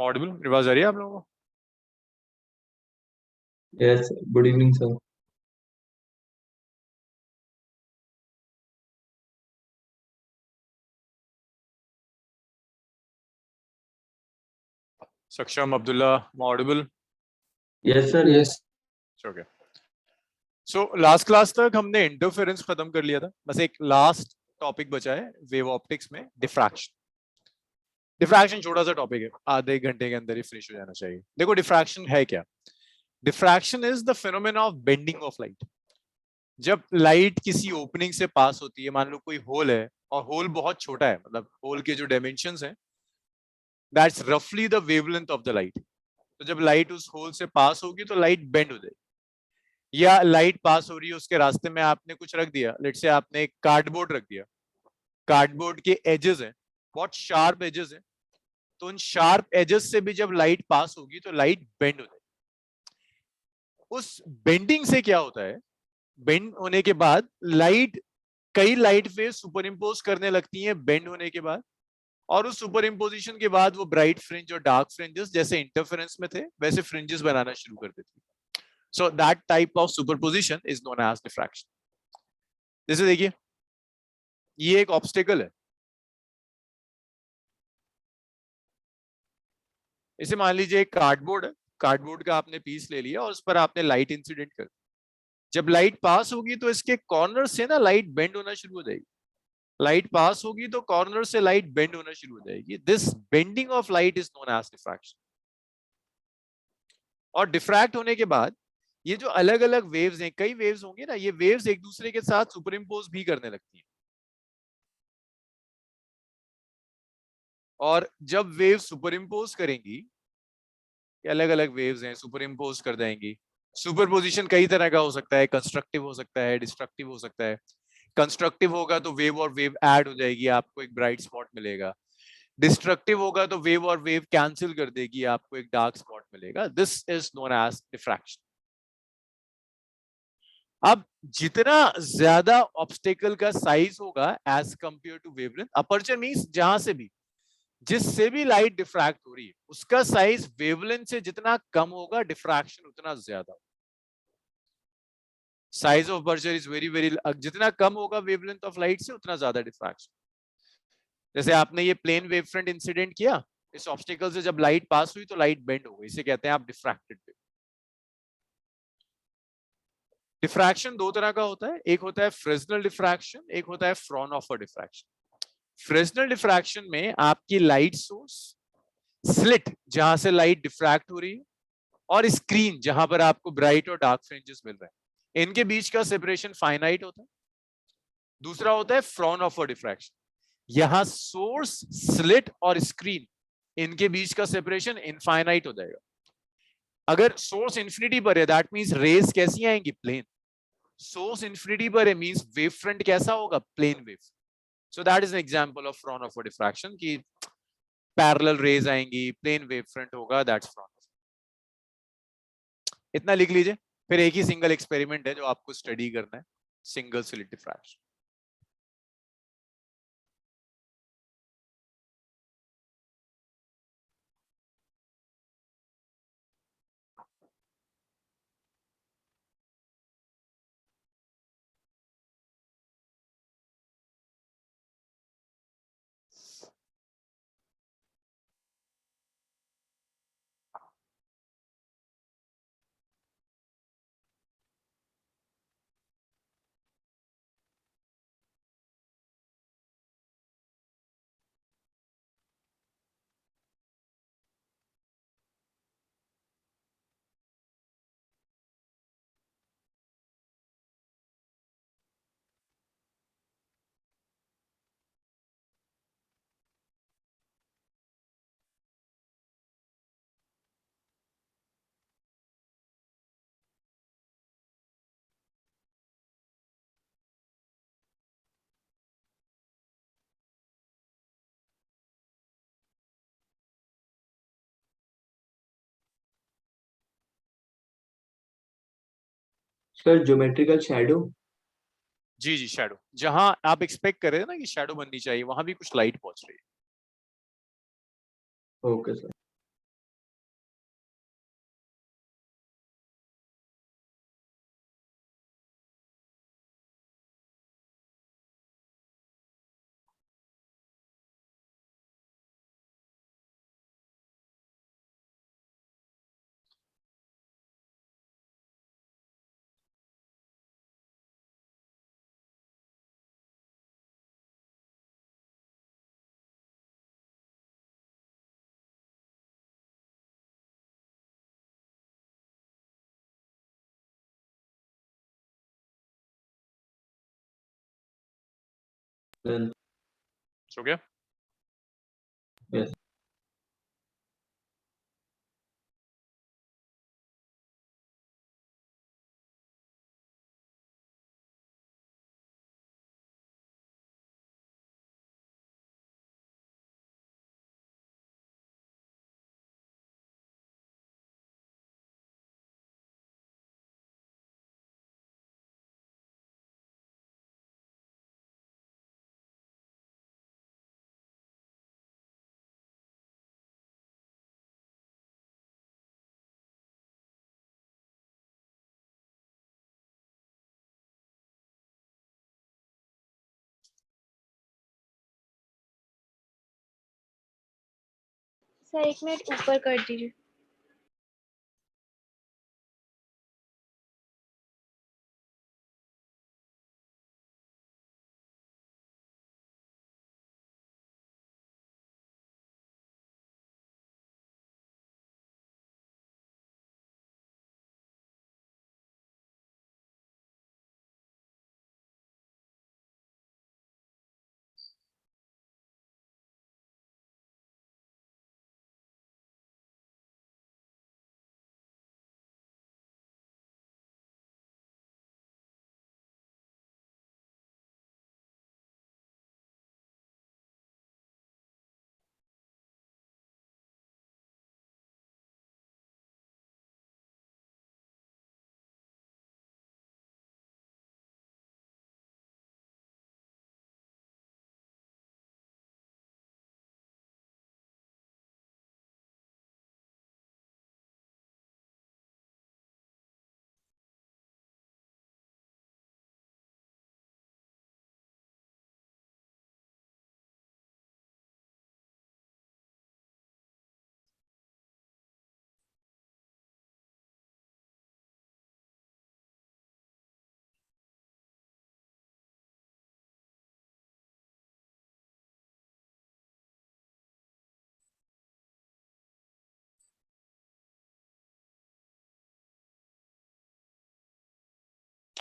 Audible आवाज आ रही है आप लोगों को? Yes, good evening sir. Saksham, Abdullah, audible? Yes sir, yes. Okay. So last class तक हमने इंटरफेरेंस खत्म कर लिया था, बस एक लास्ट टॉपिक बचा है वेव ऑप्टिक्स में, डिफ्रैक्शन। डिफ्रैक्शन छोटा सा टॉपिक है, आधे एक घंटे के अंदर ही फिनिश हो जाना चाहिए। देखो डिफ्रैक्शन है क्या? Diffraction is the phenomena of bending of light. जब लाइट किसी ओपनिंग से पास होती है, मान लो कोई होल है और होल बहुत छोटा है, मतलब होल के जो डायमेंशंस हैं दैट्स रफली the wavelength of the light. तो जब लाइट उस होल से पास होगी तो लाइट बेंड हो जाएगी। या लाइट पास हो रही है, उसके रास्ते में आपने कुछ रख दिया, लेट से आपने एक कार्डबोर्ड रख दिया, कार्डबोर्ड के एजेस हैं, बहुत शार्प एजेस हैं, तो उन शार्प एजेस से भी जब लाइट पास होगी तो लाइट बेंड हो जाएगी। उस बेंडिंग से क्या होता है, बेंड होने के बाद लाइट, कई लाइट वेव सुपर इम्पोज करने लगती हैं बेंड होने के बाद, और उस सुपर इम्पोजिशन के बाद वो ब्राइट फ्रिंज और डार्क फ्रिंजेस जैसे इंटरफेरेंस में थे वैसे फ्रिंजेस बनाना शुरू कर देती है। So that type of superposition is known as diffraction. जैसे देखिए, ये एक ऑब्स्टेकल है, इसे मान लीजिए एक कार्डबोर्ड है, कार्डबोर्ड का आपने पीस ले लिया और उस पर आपने लाइट इंसिडेंट कर दी। जब लाइट पास होगी तो इसके कॉर्नर से ना लाइट बेंड होना शुरू हो जाएगी। लाइट पास होगी तो कॉर्नर से लाइट बेंड होना शुरू हो जाएगी। This bending of light is known as diffraction. और डिफ्रैक्ट होने के बाद ये जो अलग अलग वेव्स हैं, कई वेव्स होंगे ना, ये वेव्स एक दूसरे के साथ सुपर इम्पोज भी करने लगती हैं। और जब वेव सुपर इम्पोज करेंगी, अलग अलग वेव्स हैं सुपर इम्पोज कर जाएंगी। सुपर पोजिशन कई तरह का हो सकता है, कंस्ट्रक्टिव हो सकता है, डिस्ट्रक्टिव हो सकता है। कंस्ट्रक्टिव होगा तो वेव और वेव ऐड हो जाएगी, आपको एक ब्राइट स्पॉट मिलेगा। डिस्ट्रक्टिव होगा तो वेव और वेव कैंसिल कर देगी, आपको एक डार्क स्पॉट मिलेगा। This is known as diffraction. अब जितना ज्यादा ऑब्स्टेकल का साइज होगा as compare to wavelength, aperture means जहां से भी, जिससे भी लाइट डिफ्रैक्ट हो रही है उसका साइज वेवलेंथ से जितना कम होगा डिफ्रैक्शन उतना ज्यादा। Size of aperture is very very, जितना कम होगा वेवलेंथ ऑफ लाइट से उतना ज्यादा डिफ्रैक्शन। जैसे आपने ये प्लेन वेव फ्रंट इंसिडेंट किया, इस ऑब्स्टेकल से जब लाइट पास हुई तो लाइट बेंड हो गई, इसे कहते हैं आप डिफ्रैक्टेड वेव। डिफ्रैक्शन दो तरह का होता है, एक होता है फ्रेस्नेल डिफ्रैक्शन, एक होता है फ्रॉनहोफर डिफ्रैक्शन। फ्रेस्नेल डिफ्रैक्शन में आपकी लाइट सोर्स, स्लिट जहां से लाइट डिफ्रैक्ट हो रही है, और स्क्रीन जहां पर आपको ब्राइट और डार्क फ्रिंजेस मिल रहे हैं, इनके बीच का सेपरेशन फाइनाइट होता है। दूसरा होता है फ्रॉनहोफर डिफ्रैक्शन, यहां सोर्स, स्लिट और स्क्रीन, इनके बीच का सेपरेशन इनफाइनाइट हो जाएगा। अगर सोर्स इंफिनिटी पर है दैट मींस रेज कैसी आएंगी, प्लेन। सोर्स इंफिनिटी पर है मींस वेव फ्रंट कैसा होगा, plane wave. So that is an example of Fraunhofer diffraction की पैरेलल रेज आएंगी, प्लेन वेव फ्रंट होगा, दैट्स फ्रॉनहोफर। इतना लिख लीजिए, फिर एक ही सिंगल एक्सपेरिमेंट है जो आपको स्टडी करना है, single slit diffraction. Sir, geometrical shadow. जी जी, शैडो, जहां आप एक्सपेक्ट कर रहे हैं ना कि शैडो बननी चाहिए, वहां भी कुछ लाइट पहुंच रही है। Okay sir. Well, हो गया? yes. सर 1 मिनट ऊपर कर दीजिए।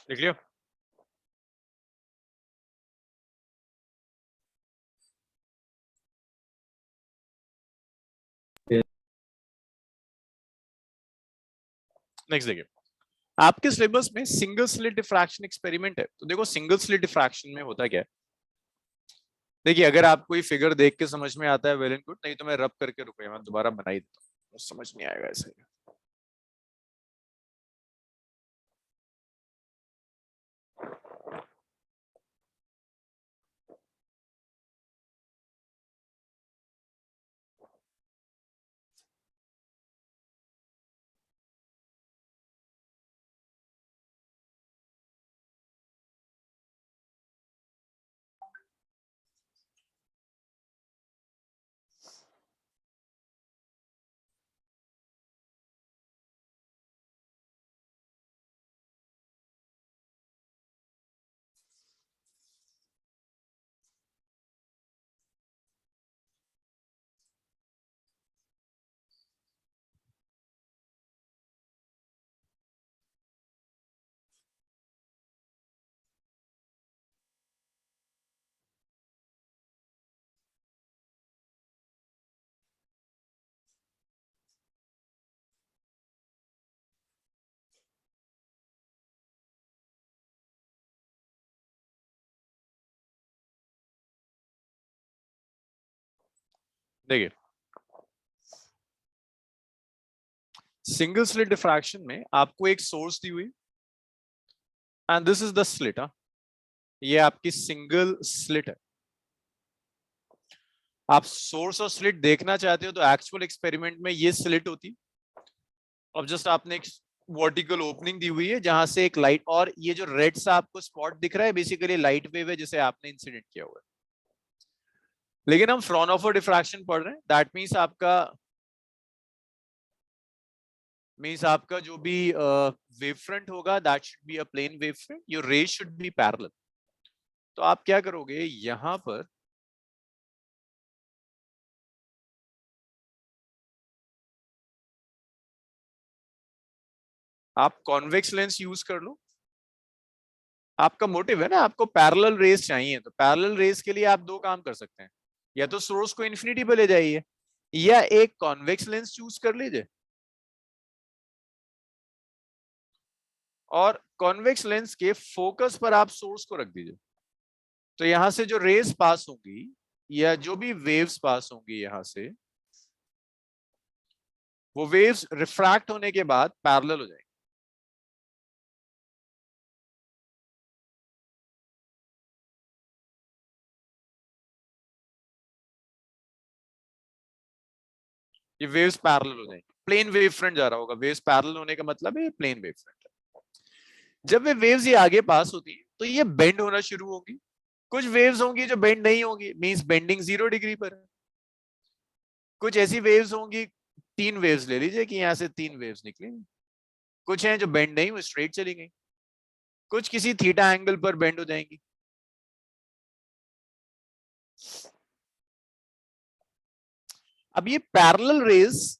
लिख लिया? नेक्स्ट देखिए, आपके सिलेबस में सिंगल स्लिट डिफ्रैक्शन एक्सपेरिमेंट है। तो देखो सिंगल स्लिट डिफ्रैक्शन में होता क्या है, देखिए अगर आपको ये फिगर देख के समझ में आता है वेल एंड गुड, नहीं तो मैं रब करके रुपये मैं दोबारा बना ही देता हूँ, समझ नहीं आएगा ऐसे। देखिए सिंगल स्लिट डिफ्रैक्शन में आपको एक सोर्स दी हुई and this is the slit. ये आपकी सिंगल स्लिट है। आप सोर्स और स्लिट देखना चाहते हो तो एक्चुअल एक्सपेरिमेंट में ये स्लिट होती, अब जस्ट आपने एक वर्टिकल ओपनिंग दी हुई है जहां से एक लाइट, और ये जो रेड सा आपको स्पॉट दिख रहा है बेसिकली लाइट वेव है जिसे आपने इंसिडेंट किया हुआ है। लेकिन हम फ्रॉनहोफर डिफ्रैक्शन पढ़ रहे हैं, दैट मींस आपका जो भी वेव फ्रंट होगा that should be a plane wave front, your rays should be parallel. तो आप क्या करोगे, यहां पर आप कॉन्वेक्स लेंस यूज कर लो आपका मोटिव है ना, आपको पैरेलल रेस चाहिए, तो पैरेलल रेस के लिए आप दो काम कर सकते हैं, या तो सोर्स को इन्फिनिटी पे ले जाइए, या एक कॉन्वेक्स लेंस चूज कर लीजिए, और कॉन्वेक्स लेंस के फोकस पर आप सोर्स को रख दीजिए। तो यहां से जो रेस पास होंगी या जो भी वेव्स पास होंगी यहां से, वो वेव्स रिफ्रैक्ट होने के बाद पैरेलल हो जाएंगी। ये वेव्स पैरेलल हो जाएंगी, प्लेन वेव फ्रंट जा रहा होगा, वेव्स पैरेलल होने का मतलब है प्लेन वेव फ्रंट। जब वे वेव्स ये आगे पास होती है तो ये बेंड होना शुरू होगी, कुछ वेव्स होंगी जो बेंड नहीं होंगी, मींस बेंडिंग 0 डिग्री पर है। कुछ ऐसी वेव्स होंगी, 3 वेव्स ले लीजिए कि यहां से 3 वेव्स निकली, कुछ हैं जो बेंड नहीं, वो स्ट्रेट चली गई, कुछ किसी थीटा एंगल पर बेंड हो जाएंगी। अब ये पैरेलल रेज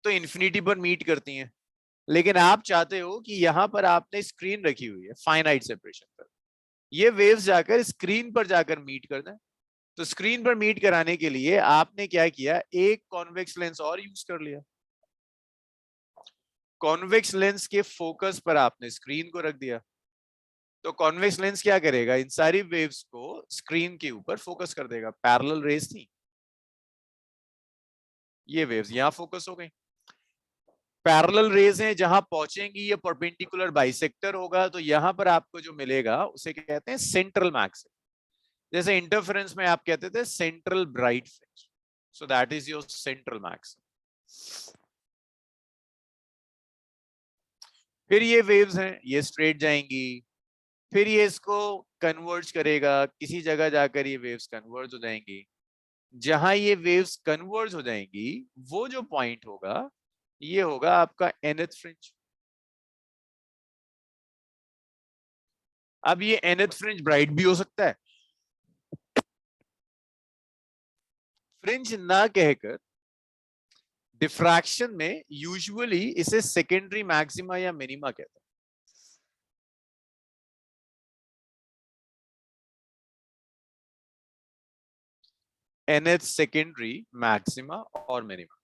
तो इन्फिनिटी पर मीट करती हैं, लेकिन आप चाहते हो कि यहां पर आपने स्क्रीन रखी हुई है फाइनाइट सेपरेशन पर, ये वेव्स जाकर स्क्रीन पर जाकर मीट कर दें। तो स्क्रीन पर मीट कराने के लिए आपने क्या किया, एक कॉन्वेक्स लेंस और यूज कर लिया। कॉन्वेक्स लेंस के फोकस पर आपने स्क्रीन को रख दिया, तो कॉन्वेक्स लेंस क्या करेगा, इन सारी वेव्स को स्क्रीन के ऊपर फोकस कर देगा। पैरेलल रेज थी, ये वेव्स यहां फोकस हो गई। पैरेलल रेज हैं, जहां पहुंचेंगी ये परपेंडिकुलर बाइसेक्टर होगा, तो यहां पर आपको जो मिलेगा उसे कहते हैं सेंट्रल मैक्सिमम। जैसे इंटरफेरेंस में आप कहते थे central bright fringe, so that is your central maximum. फिर ये वेव्स हैं, ये स्ट्रेट जाएंगी, फिर ये इसको कन्वर्ज करेगा, किसी जगह जाकर ये वेव्स कन्वर्ज हो जाएंगी। जहां ये वेव्स कन्वर्ज हो जाएंगी, वो जो पॉइंट होगा ये होगा आपका nth फ्रिंज। अब ये nth फ्रिंज ब्राइट भी हो सकता है, फ्रिंज ना कहकर डिफ्रैक्शन में यूजुअली इसे सेकेंडरी मैक्सिमा या मिनिमा कहते हैं, nth सेकेंडरी मैक्सिमा और मिनिमा।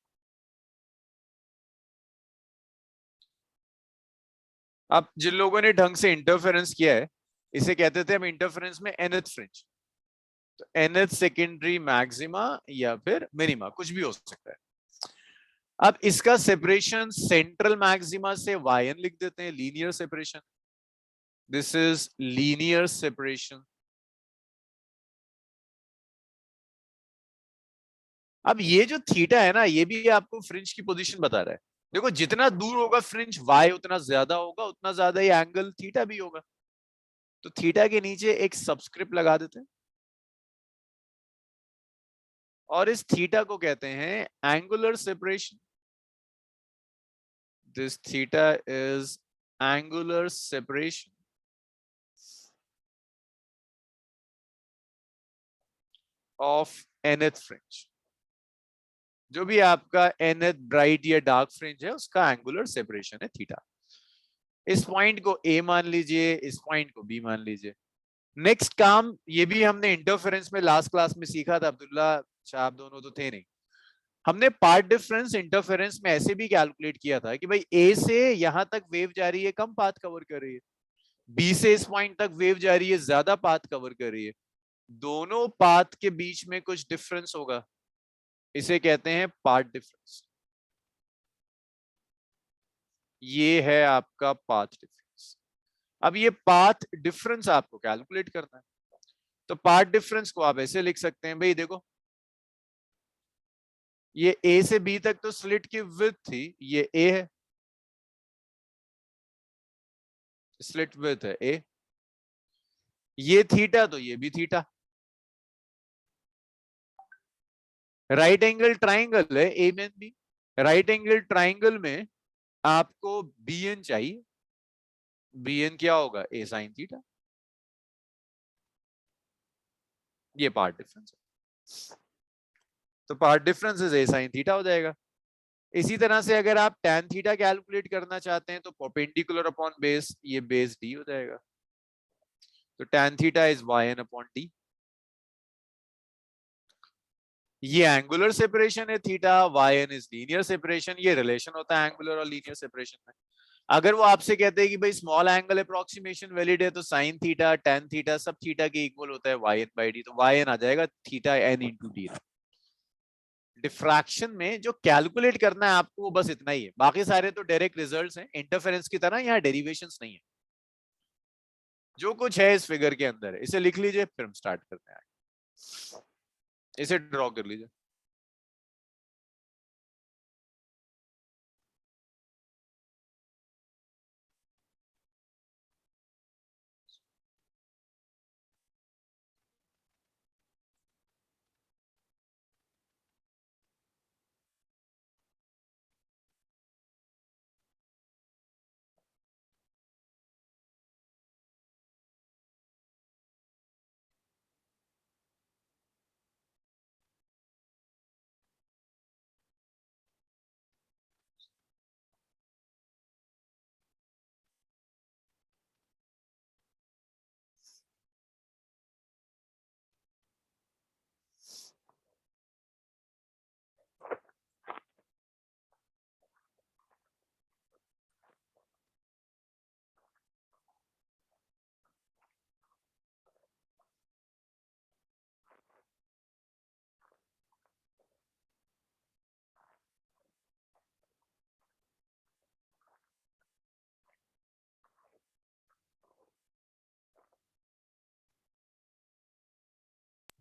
अब जिन लोगों ने ढंग से इंटरफेरेंस किया है, इसे कहते थे हम इंटरफेरेंस में nth फ्रिंज, तो nth सेकेंडरी मैक्सिमा या फिर मिनिमा कुछ भी हो सकता है। अब इसका सेपरेशन सेंट्रल मैक्सिमा से yn लिख देते हैं, linear separation, this is linear separation. अब ये जो थीटा है ना, ये भी आपको फ्रिंज की पोजीशन बता रहा है। देखो जितना दूर होगा फ्रिंज y उतना ज्यादा होगा, उतना ज्यादा ये एंगल थीटा भी होगा। तो थीटा के नीचे एक सबस्क्रिप्ट लगा देते हैं, और इस थीटा को कहते हैं angular separation. This theta is angular separation of nth fringe. जो भी आपका nth ब्राइट या डार्क फ्रिंज है उसका एंगुलर सेपरेशन है थीटा। इस पॉइंट को A मान लीजिए, इस पॉइंट को B मान लीजिए। नेक्स्ट काम, ये भी हमने इंटरफेरेंस में लास्ट क्लास में सीखा था, अब्दुल्ला शाह आप दोनों तो थे नहीं, हमने पाथ डिफरेंस इंटरफेरेंस में ऐसे भी कैलकुलेट किया था कि भाई A से यहां तक वेव जा रही है, कम पाथ कवर कर रही है, B से इस पॉइंट तक वेव जा रही है, ज्यादा पाथ कवर कर रही है, दोनों पाथ के बीच में कुछ डिफरेंस होगा, इसे कहते हैं पाथ डिफरेंस। ये है आपका पाथ डिफरेंस। अब ये पाथ डिफरेंस आपको कैलकुलेट करना है, तो पाथ डिफरेंस को आप ऐसे लिख सकते हैं, भाई देखो ये A से B तक तो स्लिट की विड्थ थी, ये A है, स्लिट विड्थ है A, ये थीटा तो ये भी थीटा, राइट एंगल ट्राइंगल है A N B, right angle triangle में आपको BN चाहिए, BN क्या होगा, A साइन थीटा, ये पार्ट डिफरेंस है, तो part difference is A sine theta हो जाएगा। इसी तरह से अगर आप tan थीटा कैलकुलेट करना चाहते हैं तो परपेंडिकुलर अपॉन बेस, ये बेस D हो जाएगा। तो tan theta is yn upon t। ये एंगुलर सेपरेशन है theta, yn is linear separation. ये रिलेशन होता है एंगुलर और लीनियर सेपरेशन में। अगर वो आपसे कहते हैं कि भाई स्मॉल एंगल अप्रोक्सीमेशन वैलिड है, तो साइन थीटा tan थीटा सब थीटा के इक्वल होता है yn/d, तो yn आ जाएगा theta n into D. Diffraction में जो कैलकुलेट करना है आपको वो बस इतना ही है, बाकी सारे तो डायरेक्ट रिजल्ट्स हैं। इंटरफेरेंस की तरह यहाँ डेरिवेशंस नहीं है। जो कुछ है इस फिगर के अंदर इसे लिख लीजिए, फिर हम स्टार्ट करते हैं। इसे ड्रॉ कर लीजिए।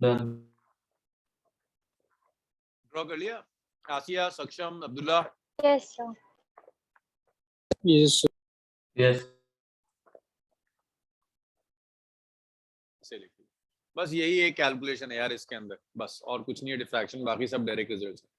Done. ड्रॉ कर लिया? आसिया, सक्षम, Abdullah? Yes, sir. Yes, sir. Yes. इसे लिख लीजिए। बस यही एक कैलकुलेशन है यार इसके अंदर, बस और कुछ नहीं है डिफ्रैक्शन, बाकी सब डायरेक्ट रिजल्ट्स है।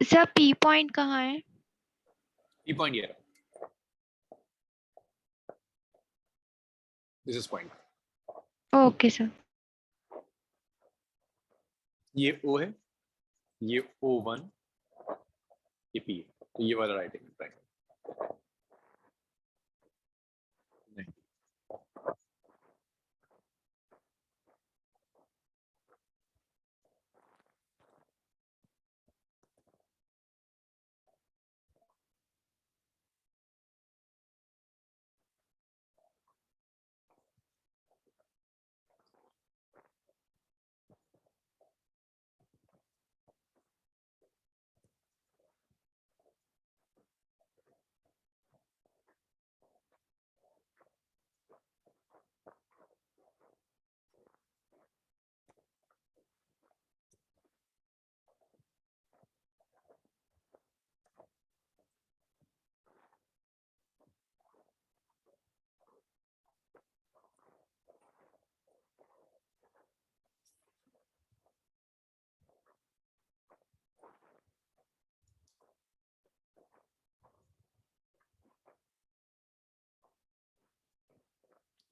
सर पी पॉइंट कहाँ है? ई पॉइंट ये रहा, this is point. Okay sir. ये O है, ये O1, ये P है, तो ये वाला राइट एंगल ट्रायंगल।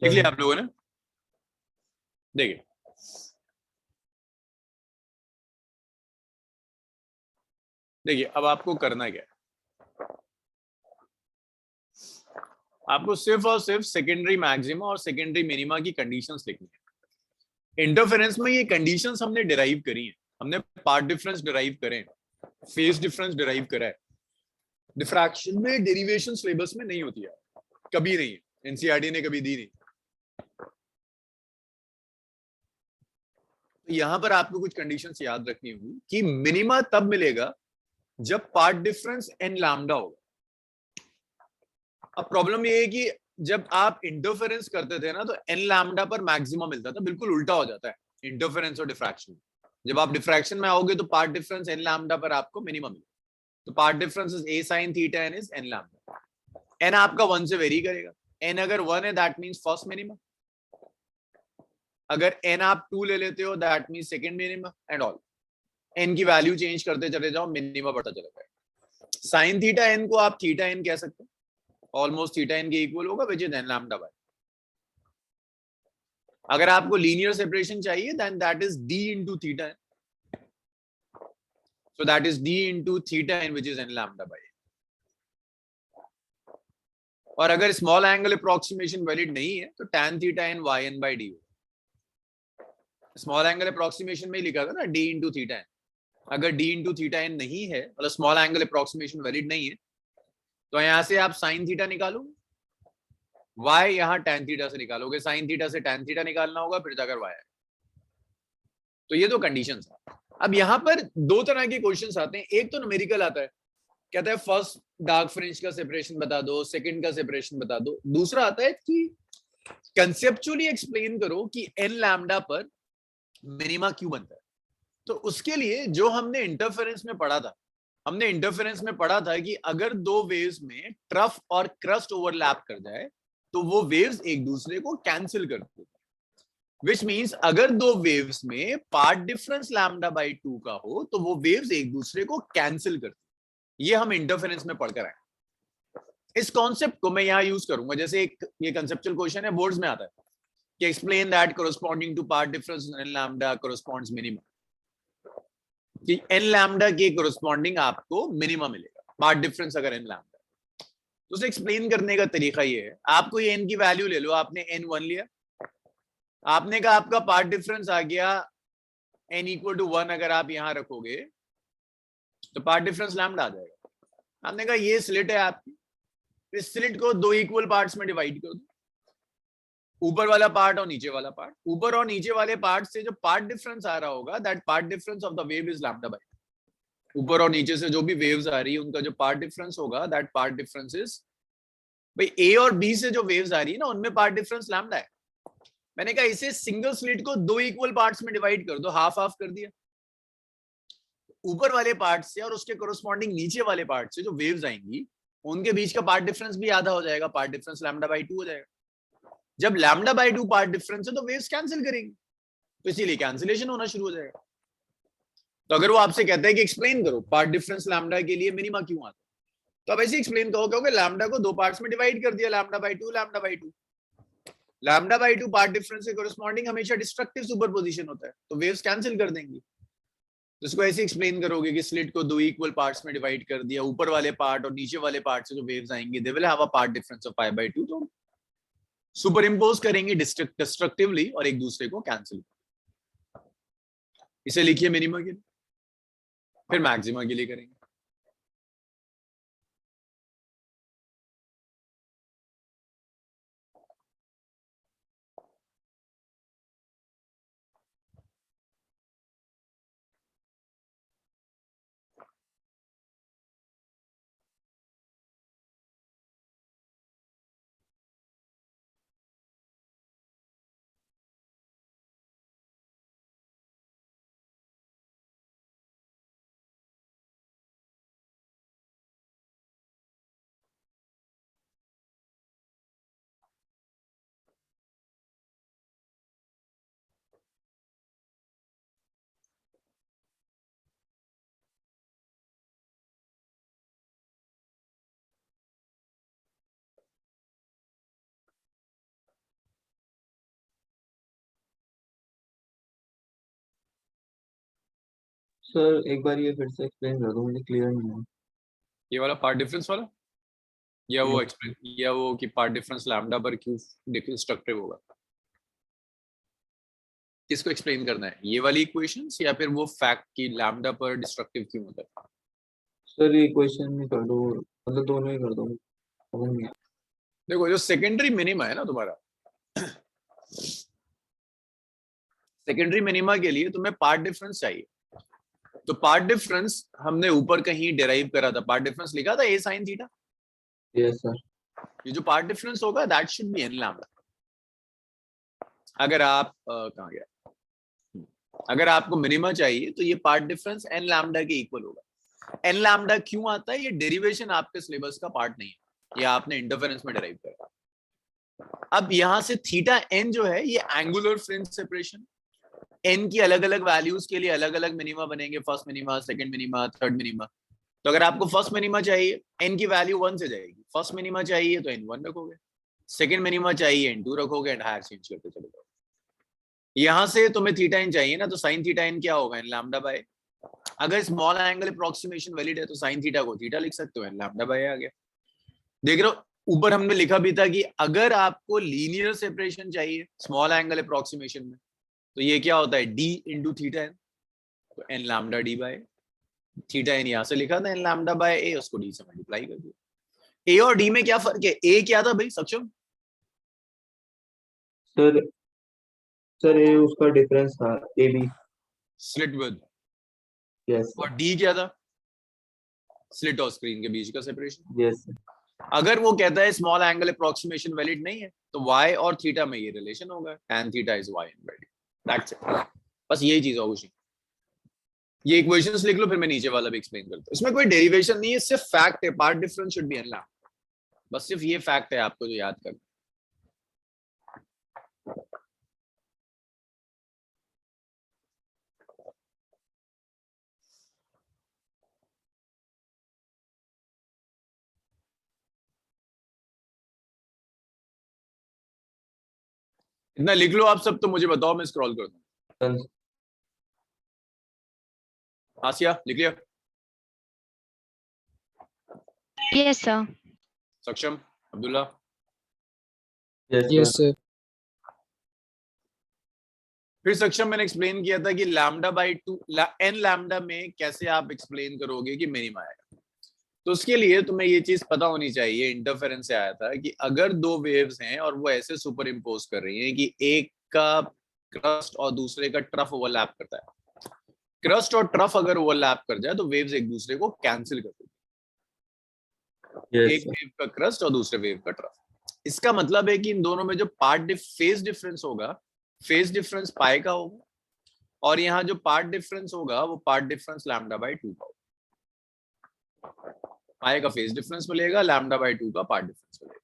लिख लिया आप लोगों ने? देखिए देखिए अब आपको करना क्या है, आपको सिर्फ और सिर्फ सेकेंडरी मैक्सिमा और सेकेंडरी मिनिमा की कंडीशंस लिखनी है। इंटरफेरेंस में ये कंडीशंस हमने डिराइव करी हैं, हमने पार्ट डिफरेंस डिराइव करे, फेज डिफरेंस डिराइव करा है। डिफ्रैक्शन में डेरिवेशन सिलेबस में नहीं होती है, कभी नहीं, एनसीईआरटी ने कभी दी नहीं। तो यहां पर आपको कुछ कंडीशंस याद रखनी होगी कि मिनिमा तब मिलेगा जब पार्ट डिफरेंस एन लैम्डा होगा। अब प्रॉब्लम ये है कि जब आप इंटरफेरेंस करते थे ना तो एन लैम्डा पर मैक्सिमम मिलता था, बिल्कुल उल्टा हो जाता है इंटरफेरेंस और डिफ्रैक्शन। जब आप डिफ्रैक्शन में आओगे तो पार्ट डिफरेंस एन लैम्डा पर आपको मिनिमम मिलेगा। तो part difference is a sine theta n is n lambda. N आपका 1 से वेरी करेगा। एन अगर 1 है दैट मींस फर्स्ट मिनिमम, अगर एन आप 2 ले लेते हो that means second minimum and all. N की वैल्यू चेंज करते चले जाओ, मिनिमम बढ़ता चला जाएगा। साइन थीटा एन को आप थीटा एन कह सकते हो, ऑलमोस्ट थीटा एन के इक्वल होगा which is n lambda by. अगर आपको लीनियर सेपरेशन चाहिए then that is d into theta n, so that is d into theta n which is n lambda by। और अगर स्मॉल एंगल अप्रोक्सीमेशन वैलिड नहीं है तो tan theta n y n by d होगा। Small angle approximation में ही लिखा था ना d into theta n। अगर d into theta n नहीं है, मतलब स्मॉल एंगल अप्रोक्सीमेशन वैलिड नहीं है, तो यहां से आप sin थीटा निकालो, y यहां tan थीटा से निकालोगे, sin थीटा से tan थीटा निकालना होगा, फिर जाकर y। तो ये दो कंडीशंस है। अब यहाँ पर दो तरह के क्वेश्चंस आते हैं। एक तो न्यूमेरिकल आता है, कहता है फर्स्ट डार्क फ्रिंज का सेपरेशन बता दो, सेकंड का सेपरेशन बता दो। दूसरा आता है कि कंसेप्चुअली एक्सप्लेन करो कि एन लैम्डा पर मिनिमा क्यों बनता है। तो उसके लिए जो हमने इंटरफेरेंस में पढ़ा था, हमने इंटरफेरेंस में पढ़ा था कि अगर दो वेव्स में ट्रफ और क्रस्ट ओवरलैप कर जाए तो वो वेव्स एक दूसरे को कैंसिल कर देते, विच मीन्स अगर दो वेव्स में पार्ट डिफरेंस लैम्डा बाई 2 का हो तो वो वेव्स एक दूसरे को कैंसिल करती। ये हम इंटरफेरेंस में पढ़कर आए। इस कॉन्सेप्ट को मैं यहां यूज करूंगा। जैसे एक ये कंसेप्चुअल क्वेश्चन है, बोर्ड्स में आता है कि explain that corresponding to path difference n lambda corresponds minimum, कि एन लैम्डा के कोरोस्पोंडिंग आपको मिनिमम मिलेगा पार्ट डिफरेंस अगर एन लैम्डा। तो उसे एक्सप्लेन करने का तरीका ये है, आपको ये एन की वैल्यू ले लो, आपने एन 1 लिया, आपने कहा आपका पार्ट डिफरेंस आ गया n इक्वल टू 1, अगर आप यहां रखोगे तो पार्ट डिफरेंस लैम्डा आ जाएगा। आपने कहा ये स्लिट है आपकी, इस स्लिट को दो इक्वल पार्ट्स में डिवाइड कर दो, ऊपर वाला पार्ट और नीचे वाला पार्ट। ऊपर और नीचे वाले पार्ट से जो पार्ट डिफरेंस आ रहा होगा that path difference of the wave is lambda by. ऊपर और नीचे से जो भी वेव्स आ रही है उनका जो पार्ट डिफरेंस होगा दैट पार्ट डिफरेंस इज, भाई ए और बी से जो वेव्स आ रही है ना उनमें पार्ट डिफरेंस लैम्डा है। मैंने कहा इसे सिंगल स्लिट को दो इक्वल पार्ट्स में डिवाइड कर दो, हाफ हाफ कर दिया। ऊपर वाले पार्ट से और उसके कोरोस्पोंडिंग नीचे वाले पार्ट से जो वेव्स आएंगी उनके बीच का पार्ट डिफरेंस भी आधा हो जाएगा, पार्ट डिफरेंस लैम्डा बाई 2 हो जाएगा। जब लैम्डा बाई 2 पार्ट डिफरेंस है तो वेव्स कैंसिल करेंगे, तो इसीलिए कैंसिलेशन होना शुरू हो जाएगा। तो अगर वो आपसे कहता है कि एक्सप्लेन करो पार्ट डिफरेंस लैम्डा के लिए मिनिमा क्यों आता है, तो आप ऐसे एक्सप्लेन करोगे लैम्डा को दो पार्ट्स में डिवाइड कर दिया, lambda by 2 lambda by 2। Lambda by 2 path difference के कोरोस्पोंडिंग हमेशा डिस्ट्रक्टिव सुपरपोजिशन होता है, तो वेव्स कैंसिल कर देंगी। तो इसको ऐसे एक्सप्लेन करोगे कि स्लिट को दो इक्वल पार्ट्स में डिवाइड कर दिया, ऊपर वाले पार्ट और नीचे वाले पार्ट से जो वेव्स आएंगे they will have a path difference of pi by 2, तो सुपर इंपोज करेंगे डिस्ट्रक्टिवली और एक दूसरे को कैंसिल। इसे लिखिए मिनिमा के लिए, फिर मैक्सिमा के लिए करेंगे। सर एक बार ये फिर से एक्सप्लेन कर दो, मुझे क्लियर नहीं है। ये वाला पार्ट डिफरेंस वाला या वो Yes. एक्सप्लेन, या वो कि पार्ट डिफरेंस लैम्डा पर क्यों डिस्ट्रक्टिव होगा, किसको एक्सप्लेन करना है, ये वाली इक्वेशंस या फिर वो फैक्ट कि लैम्डा पर डिस्ट्रक्टिव क्यों होता है? सर ये क्वेश्चन में कर दो, मतलब दोनों ही कर दो, समझ नहीं आया। देखो जो सेकेंडरी मिनिमा है ना तुम्हारा, सेकेंडरी मिनिमा के लिए तुम्हें पार्ट डिफरेंस चाहिए। तो पार्ट डिफरेंस हमने ऊपर कहीं डिराइव करा था, पार्ट डिफरेंस लिखा था a sin theta. Yes sir. ये जो पार्ट डिफरेंस होगा that should B n lambda. अगर आप कहाँ गया, अगर आपको मिनिमा चाहिए तो ये पार्ट डिफरेंस n लैम्डा के इक्वल होगा। n लैम्डा क्यों आता है, ये डेरिवेशन आपके सिलेबस का पार्ट नहीं है, ये आपने इंटरफेरेंस में डिराइव करा। अब यहां से थीटा n जो है ये एंगुलर फ्रिंज सेपरेशन, n की अलग अलग वैल्यूज के लिए अलग अलग मिनिमा बनेंगे, first minima, second minima, third minima. तो अगर आपको फर्स्ट मिनिमा चाहिए n की वैल्यू 1 से जाएगी, फर्स्ट मिनिमा चाहिए तो n1 रखोगे, सेकंड मिनिमा चाहिए n2 रखोगे, एंड हायर चेंज करते चले जाओगे। यहां से तुम्हें थीटा n चाहिए ना, तो साइन थीटा n क्या होगा, n लैम्डा बाय। अगर स्मॉल एंगल अप्रोक्सीमेशन वैलिड है तो साइन थीटा को थीटा लिख सकते हो, n लैम्डा बाय आ गया। देख रहे हो ऊपर हमने लिखा भी था कि अगर आपको लीनियर सेपरेशन चाहिए स्मॉल एंगल अप्रोक्सीमेशन में तो ये क्या होता है, d इंटू थीटा n, तो n lambda d by theta n यहां से लिखा था n लैम्डा बाय a, उसको d से मल्टीप्लाई कर दिया। a और d में क्या फर्क है, a क्या था भाई सक्षम? सर सर ये उसका डिफरेंस था A B. Slit width. Yes और d क्या था, स्लिट और स्क्रीन के बीच का सेपरेशन। यस। अगर वो कहता है स्मॉल एंगल अप्रोक्सीमेशन वैलिड नहीं है तो y और थीटा में ये रिलेशन होगा, tan theta is y in d, that's it. बस यही चीज होगी। ये इक्वेशंस लिख लो, फिर मैं नीचे वाला भी एक्सप्लेन करता हूं। इसमें कोई डेरिवेशन नहीं है, सिर्फ फैक्ट है, path difference should be n lambda. बस सिर्फ ये फैक्ट है आपको जो याद करना। इतना लिख लो आप सब, तो मुझे बताओ, मैं स्क्रॉल कर दूं। आसिया लिख लिया? Yes sir. Saksham? Abdullah? Yes sir. फिर सक्षम मैंने एक्सप्लेन किया था कि लैम्डा बाई 2 n लैम्डा में कैसे आप एक्सप्लेन करोगे कि मिनिमा आएगा। तो उसके लिए तुम्हें ये चीज पता होनी चाहिए, इंटरफेरेंस से आया था कि अगर दो वेव्स हैं और वो ऐसे सुपर इम्पोज कर रही हैं कि एक का क्रस्ट और दूसरे का ट्रफ ओवरलैप करता है, क्रस्ट और ट्रफ अगर ओवरलैप कर जाए तो वेव्स एक दूसरे को कैंसिल कर देती है, यस एक वेव का क्रस्ट और दूसरे वेव का ट्रफ। इसका मतलब है कि इन दोनों में जो फेज डिफरेंस होगा, फेज डिफरेंस पाई का होगा, और यहाँ जो पार्ट डिफरेंस होगा वो पार्ट डिफरेंस लैम्डा बाई 2 का होगा। पाई का फेज डिफरेंस मिलेगा, लैम्डा बाई 2 का पार्ट डिफरेंस मिलेगा।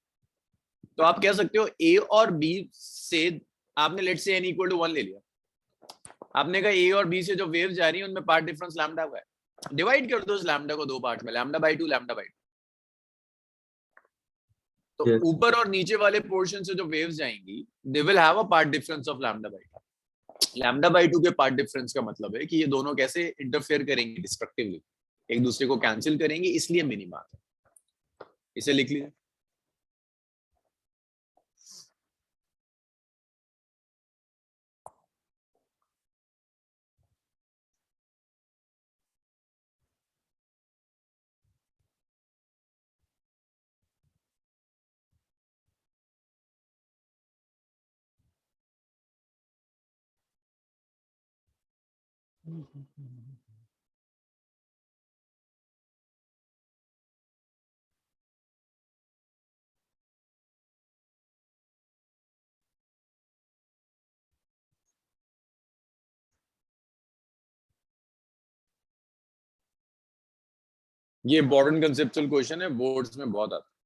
तो आप कह सकते हो ए और बी से, आपने लेट से n इक्वल टू 1 ले लिया, आपने कहा ए और बी से जो वेव जा रही है उनमें पार्ट डिफरेंस लैम्डा का है, डिवाइड कर दो उस लैम्डा को दो पार्ट में, लैम्डा बाई 2 लैम्डा बाई 2। तो यस ऊपर और नीचे वाले पोर्शन से जो वेव्स जाएंगी they will have a path difference of lambda by 2। Lambda by 2 के पार्ट डिफरेंस का मतलब है कि ये दोनों कैसे इंटरफेयर करेंगे डिस्ट्रक्टिवली, एक दूसरे को कैंसिल करेंगे, इसलिए मिनिमा। इसे लिख लीजिए। ये इंपॉर्टेंट कंसेप्चुअल क्वेश्चन है, बोर्ड्स में बहुत आता है।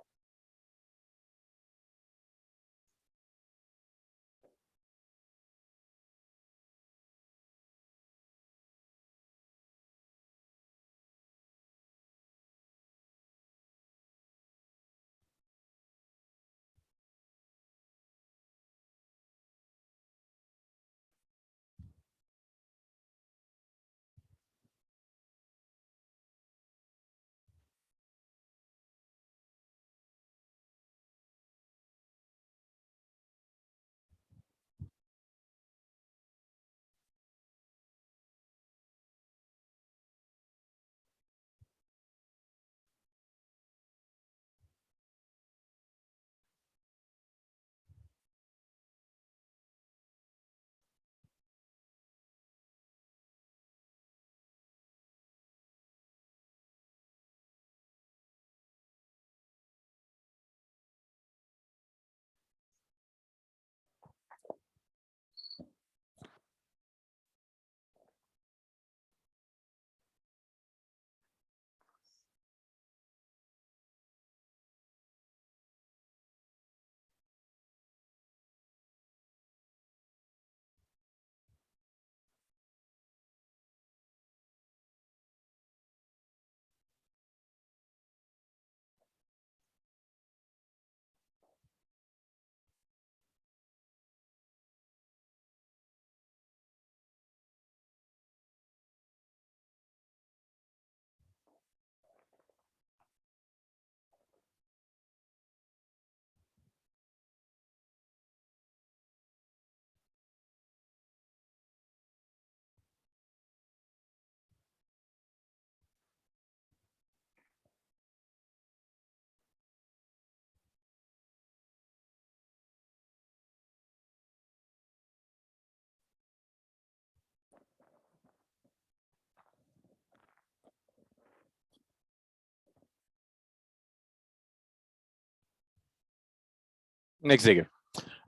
नेक्स्ट देखिए,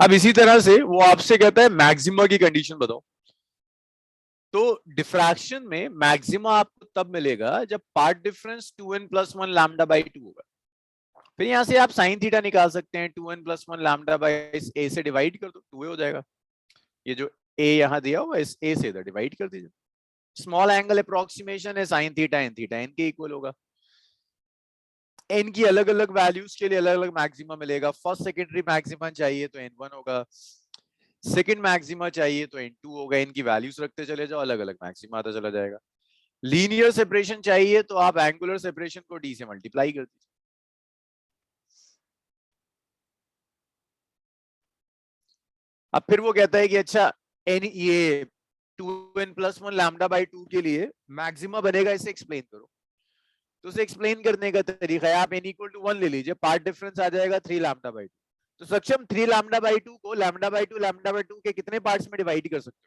अब इसी तरह से वो आपसे कहता है मैक्सिमा की कंडीशन बताओ। तो डिफ्रैक्शन में मैक्सिमा आपको तब मिलेगा जब path difference 2n+1 lambda by 2 होगा। फिर यहां से आप साइन थीटा निकाल सकते हैं, 2n+1 लैम्डा बाई a से डिवाइड कर दो, 2a हो जाएगा। ये जो a यहां दिया हुआ इस a से इधर डिवाइड कर दीजिए। स्मॉल एंगल अप्रोक्सीमेशन है, sine theta N theta N के इक्वल होगा। एन की अलग अलग वैल्यूज के लिए अलग अलग मैक्सिमा मिलेगा। फर्स्ट सेकेंडरी मैक्सिमा चाहिए तो n1 होगा, सेकंड मैक्सिमा चाहिए तो n2 होगा। इनकी वैल्यूज रखते चले जाओ, अलग अलग मैक्सिमा आता चला जाएगा। लीनियर सेपरेशन चाहिए तो आप एंगुलर सेपरेशन को d से मल्टीप्लाई कर दीजिए। अब फिर वो कहता है कि अच्छा एन ये 2n+1 लैम्डा बाई 2 के लिए मैक्सिमा बनेगा, इसे एक्सप्लेन करो। तो उसे एक्सप्लेन करने का तरीका है, आप n इक्वल टू 1 ले लीजिए, पार्ट डिफरेंस आ जाएगा 3 लैम्डा बाई 2। तो सक्षम 3 लैम्डा बाई 2 को लैम्डा बाई 2 के कितने पार्ट्स में डिवाइड कर सकते हो?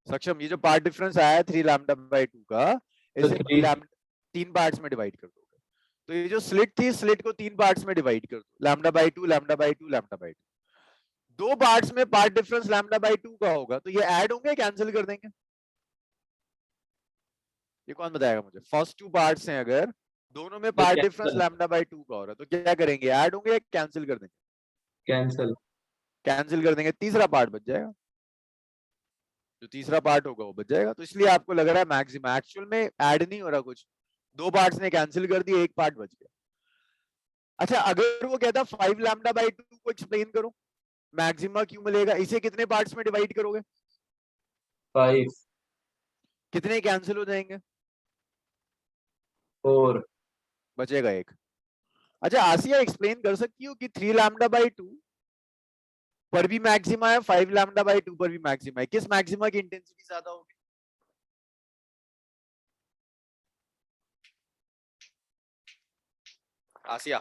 सक्षम ये जो पार्ट डिफरेंस आया है 3 लैम्डा बाई 2 का, इसे 3 पार्ट्स में डिवाइड कर दोगे। तो ये जो स्लिट थी, स्लिट को 3 पार्ट्स में डिवाइड कर दो, lambda by 2 lambda by 2 lambda by 2। 2 parts में पार्ट डिफरेंस लैम्डा बाई 2 का होगा, तो ये ऐड होंगे कैंसिल कर देंगे? ये कौन बताएगा मुझे? फर्स्ट 2 पार्ट्स हैं, अगर दोनों में पार्ट डिफरेंस लैम्डा बाई 2 का हो रहा है तो क्या करेंगे? ऐड होंगे या कैंसिल कर देंगे? कैंसिल। कैंसिल कर देंगे, तीसरा पार्ट बच जाएगा। जो तीसरा पार्ट होगा वो बच जाएगा। तो इसलिए आपको लग रहा है मैक्सिमम, एक्चुअल में ऐड नहीं हो रहा कुछ, 2 पार्ट्स ने कैंसिल कर दिए, एक पार्ट बच गया। अच्छा अगर वो कहता 5 लैम्डा बाई 2 को एक्सप्लेन करो, मैक्सिमा क्यों मिलेगा, इसे कितने पार्ट्स में डिवाइड करोगे? 5 कितने कैंसिल हो जाएंगे? 4 बचेगा एक। अच्छा आसिया एक्सप्लेन कर सकती हो कि 3 लैम्डा बाई 2 पर भी मैक्सिमा है, 5 लैम्डा बाई 2 पर भी मैक्सिमा है, किस मैक्सिमा की इंटेंसिटी ज्यादा होगी? आसिया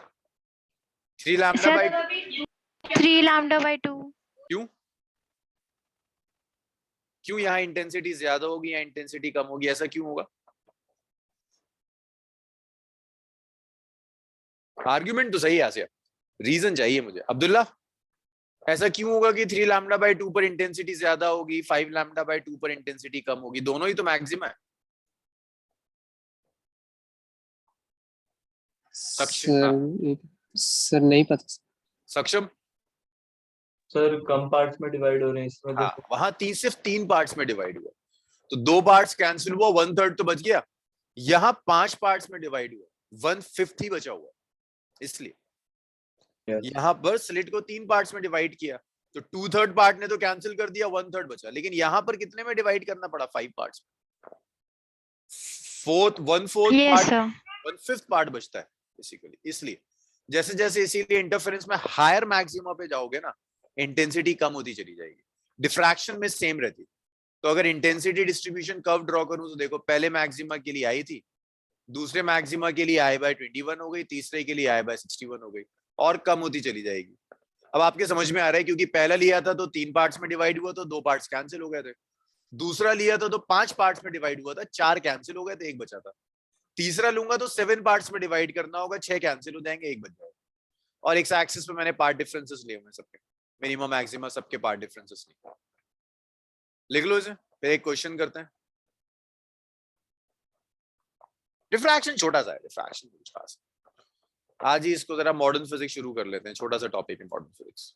3 लैम्डा बाई 2 3 लैम्डा बाई 2। क्यों? क्यों यहाँ इंटेंसिटी ज्यादा होगी या इंटेंसिटी कम होगी, ऐसा क्यों होगा? आर्ग्यूमेंट तो सही है आसिया, रीजन चाहिए मुझे। अब्दुल्ला ऐसा क्यों होगा कि 3 लैम्डा बाई 2 पर इंटेंसिटी ज्यादा होगी, 5 लैम्डा बाई 2 पर इंटेंसिटी कम होगी? दोनों ही तो मैक्सिमा है। सर नहीं पता। सक्षम सर कम पार्ट्स में डिवाइड हो रहे हैं इस वजह हाँ, से। वहां सिर्फ 3 पार्ट्स में डिवाइड हुआ, तो 2 पार्ट्स कैंसिल हुआ, 1/3 तो बच गया। यहाँ 5 पार्ट्स में डिवाइड हुआ, 1/5 ही बचा हुआ, इसलिए यहाँ पर स्लिट को 3 पार्ट्स में डिवाइड किया, तो 2/3 पार्ट ने तो कैंसिल कर दिया, 1/3 बचा। लेकिन यहाँ पर कितने में डिवाइड करना पड़ा? 5 parts. 1/4 yes part, sir. 1/5 part बचता है बेसिकली। इसलिए जैसे जैसे इसीलिए इंटरफेरेंस में हायर मैक्सिमा पे जाओगे ना, इंटेंसिटी कम होती चली जाएगी। डिफ्रैक्शन में सेम रहती। तो अगर इंटेंसिटी डिस्ट्रीब्यूशन कर्व ड्रॉ करूं तो देखो, पहले मैक्सिमा के लिए आई थी, दूसरे मैक्सिमा के लिए I/21 हो गई, तीसरे के लिए I/61 हो गई, और कम होती चली जाएगी। अब आपके समझ में आ रहा है, क्योंकि पहला लिया था तो 3 पार्ट्स में डिवाइड हुआ, तो 2 पार्ट्स कैंसिल हो गए थे। दूसरा लिया था तो 5 पार्ट्स में डिवाइड हुआ था, 4 कैंसिल हो गए थे, एक बचा था। तीसरा लूंगा तो 7 पार्ट्स में डिवाइड करना होगा, 6 कैंसिल हो जाएंगे, एक बच जाएगा। और एक एक्सिस पे मैंने पार्ट डिफरेंसेस लिए हुए सबके, मिनिमम मैक्सिमा सबके पार्ट डिफरेंसेस लिख लो इसे। फिर एक क्वेश्चन करते हैं। डिफ्रैक्शन छोटा सा है, डिफ्रैक्शन कुछ खास। आज ही इसको जरा मॉडर्न फिजिक्स शुरू कर लेते हैं, छोटा सा टॉपिक है modern physics.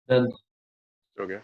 Done. Okay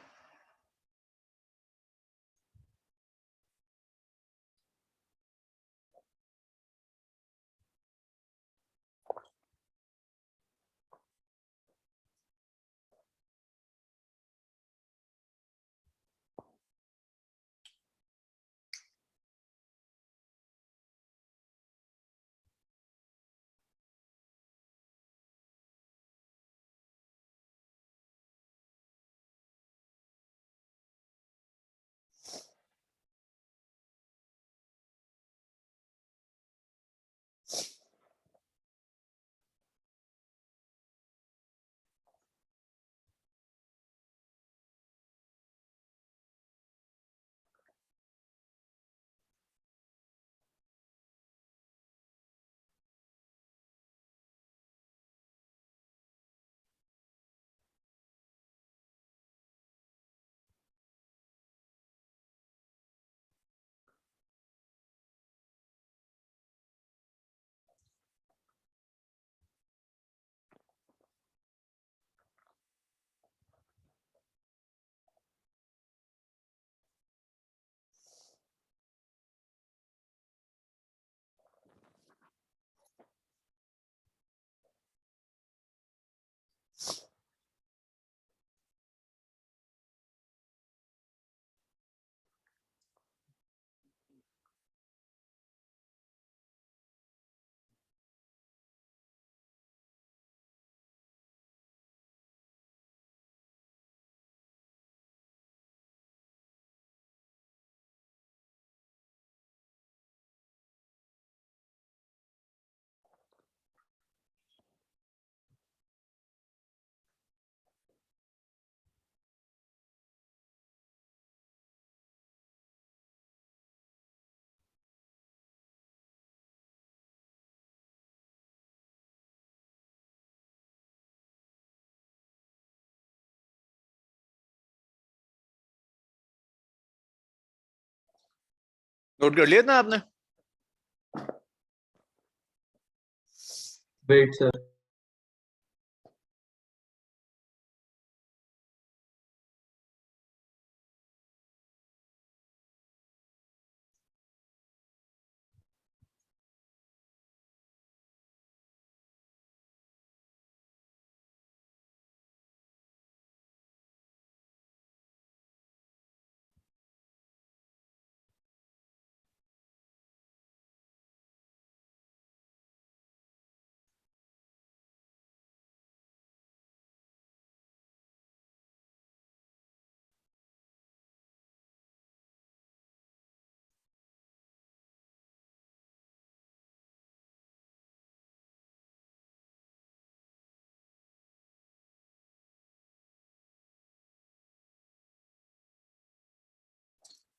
note कर लिया ना आपने वेट सर।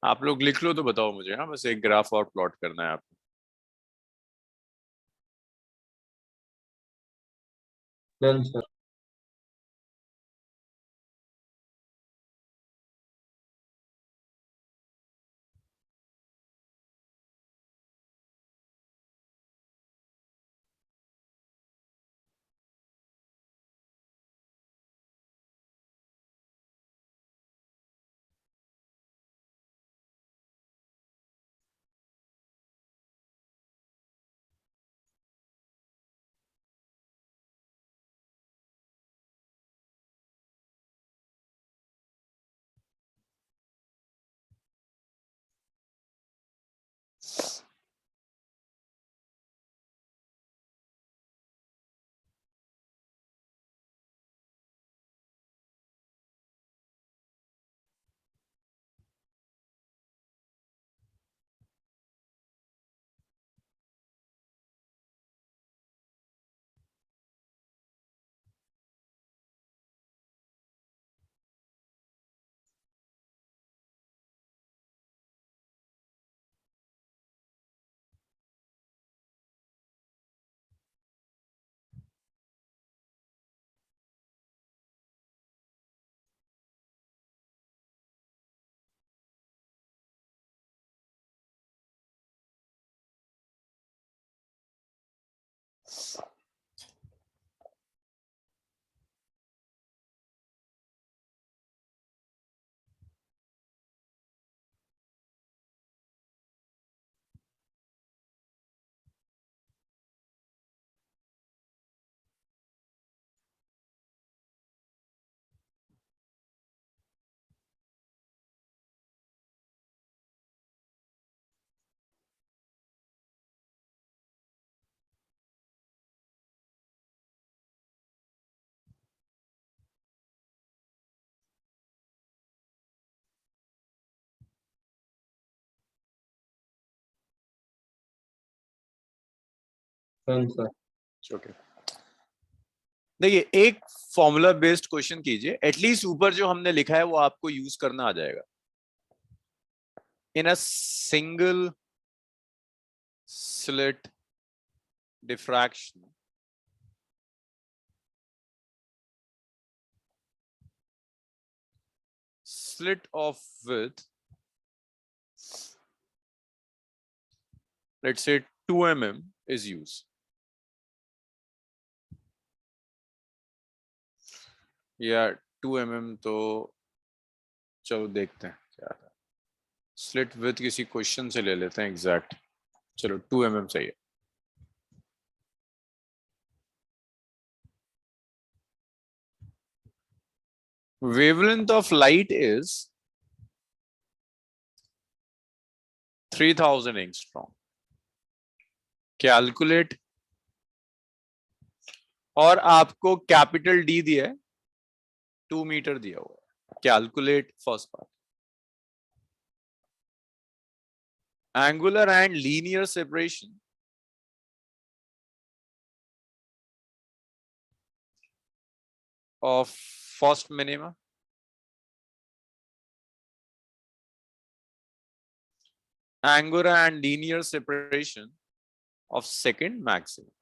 आप लोग लिख लो तो बताओ मुझे हाँ बस एक ग्राफ और प्लॉट करना है आपको done sir. Done sir. Okay, देखिए एक फॉर्मूला बेस्ड क्वेश्चन कीजिए, एटलीस्ट ऊपर जो हमने लिखा है वो आपको यूज करना आ जाएगा। In a single slit diffraction slit of width, let's say 2 mm is used. या 2 mm तो चलो देखते हैं क्या था। स्लिट विथ किसी क्वेश्चन से ले लेते हैं एग्जैक्ट। चलो 2 mm सही है। wavelength of light is 3000 angstrom. Calculate, और आपको कैपिटल डी दिया है, 2 मीटर दिया हुआ है। Calculate first part, angular and linear separation of first minima angular and linear separation of second maximum.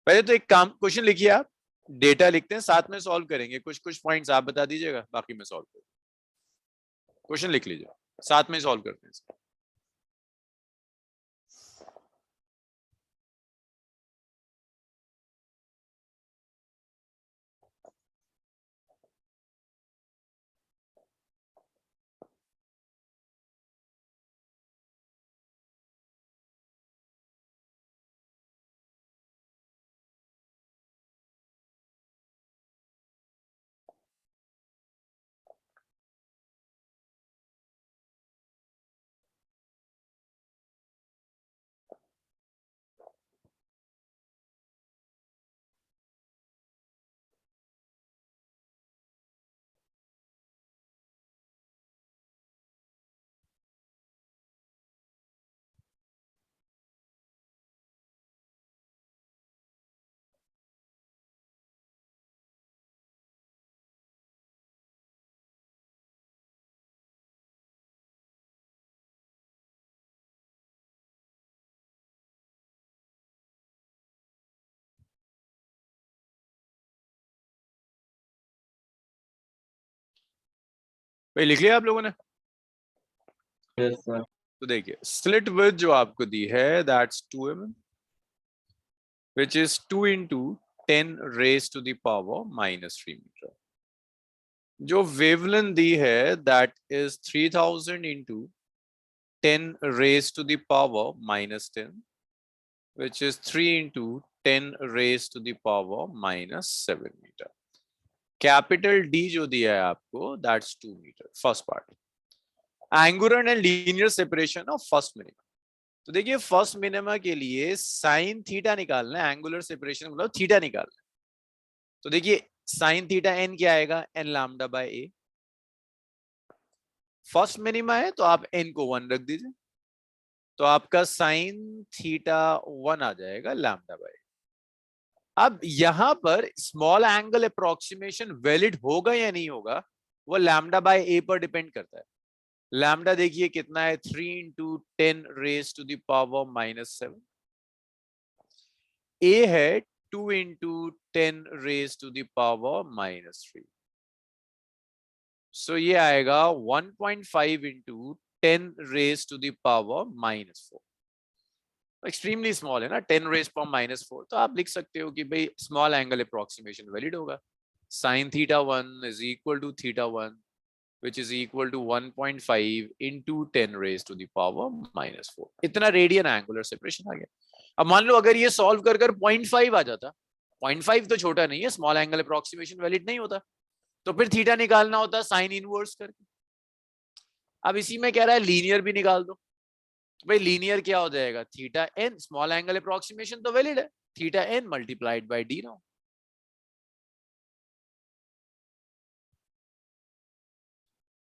पहले तो एक काम, क्वेश्चन लिखिए आप, डेटा लिखते हैं, साथ में सॉल्व करेंगे। कुछ कुछ पॉइंट्स आप बता दीजिएगा, बाकी मैं सॉल्व करूंगा। क्वेश्चन लिख लीजिए, साथ में सॉल्व करते हैं। भाई लिख लिया आप लोगों ने? Yes sir. तो देखिए स्लिट विड्थ जो आपको दी है, that's 2 mm, which is 2 into 10 raised to the power -3 metre. जो वेवलेंथ दी है, that is 3000 into 10 raised to the power -10, which is 3 into 10 raised to the power -7 metre. Capital D जो दिया है आपको, that's 2 metre first part. Angular and linear separation of first minima. तो देखिए first minima के लिए साइन थीटा निकालना है, एंगुलर सेपरेशन मतलब थीटा निकालना है। तो देखिए साइन थीटा एन क्या आएगा, N lambda by A. First minima है तो आप एन को 1 रख दीजिए, तो आपका साइन थीटा 1 आ जाएगा लैम्डा बाय। अब यहां पर स्मॉल एंगल अप्रोक्सीमेशन वैलिड होगा या नहीं होगा, वो लैम्डा बाय ए पर डिपेंड करता है। लैम्डा देखिए कितना है, 3 into 10 raised to the power -7। ए है 2 into 10 raised to the power -3। सो ये आएगा 1.5 into 10 raised to the power -4। Extremely small है ना, 10 raised to power -4। तो आप लिख सकते हो कि भाई स्मॉल एंगल अप्रोक्सीमेशन वैलिड होगा। Sine theta 1 is equal to theta 1, which is equal to 1.5 into 10 raised to the power -4। इतना रेडियन एंगुलर सेपरेशन आ गया। अब मान लो अगर ये सॉल्व कर 0.5 आ जाता, 0.5 तो छोटा नहीं है, स्मॉल एंगल अप्रोक्सीमेशन वैलिड नहीं होता, तो फिर थीटा निकालना होता साइन इनवर्स करके। अब इसी में कह रहा है लीनियर भी निकाल दो, तो भाई लीनियर क्या हो जाएगा, theta N, small angle approximation तो वैलिड है, theta N multiplied by D now.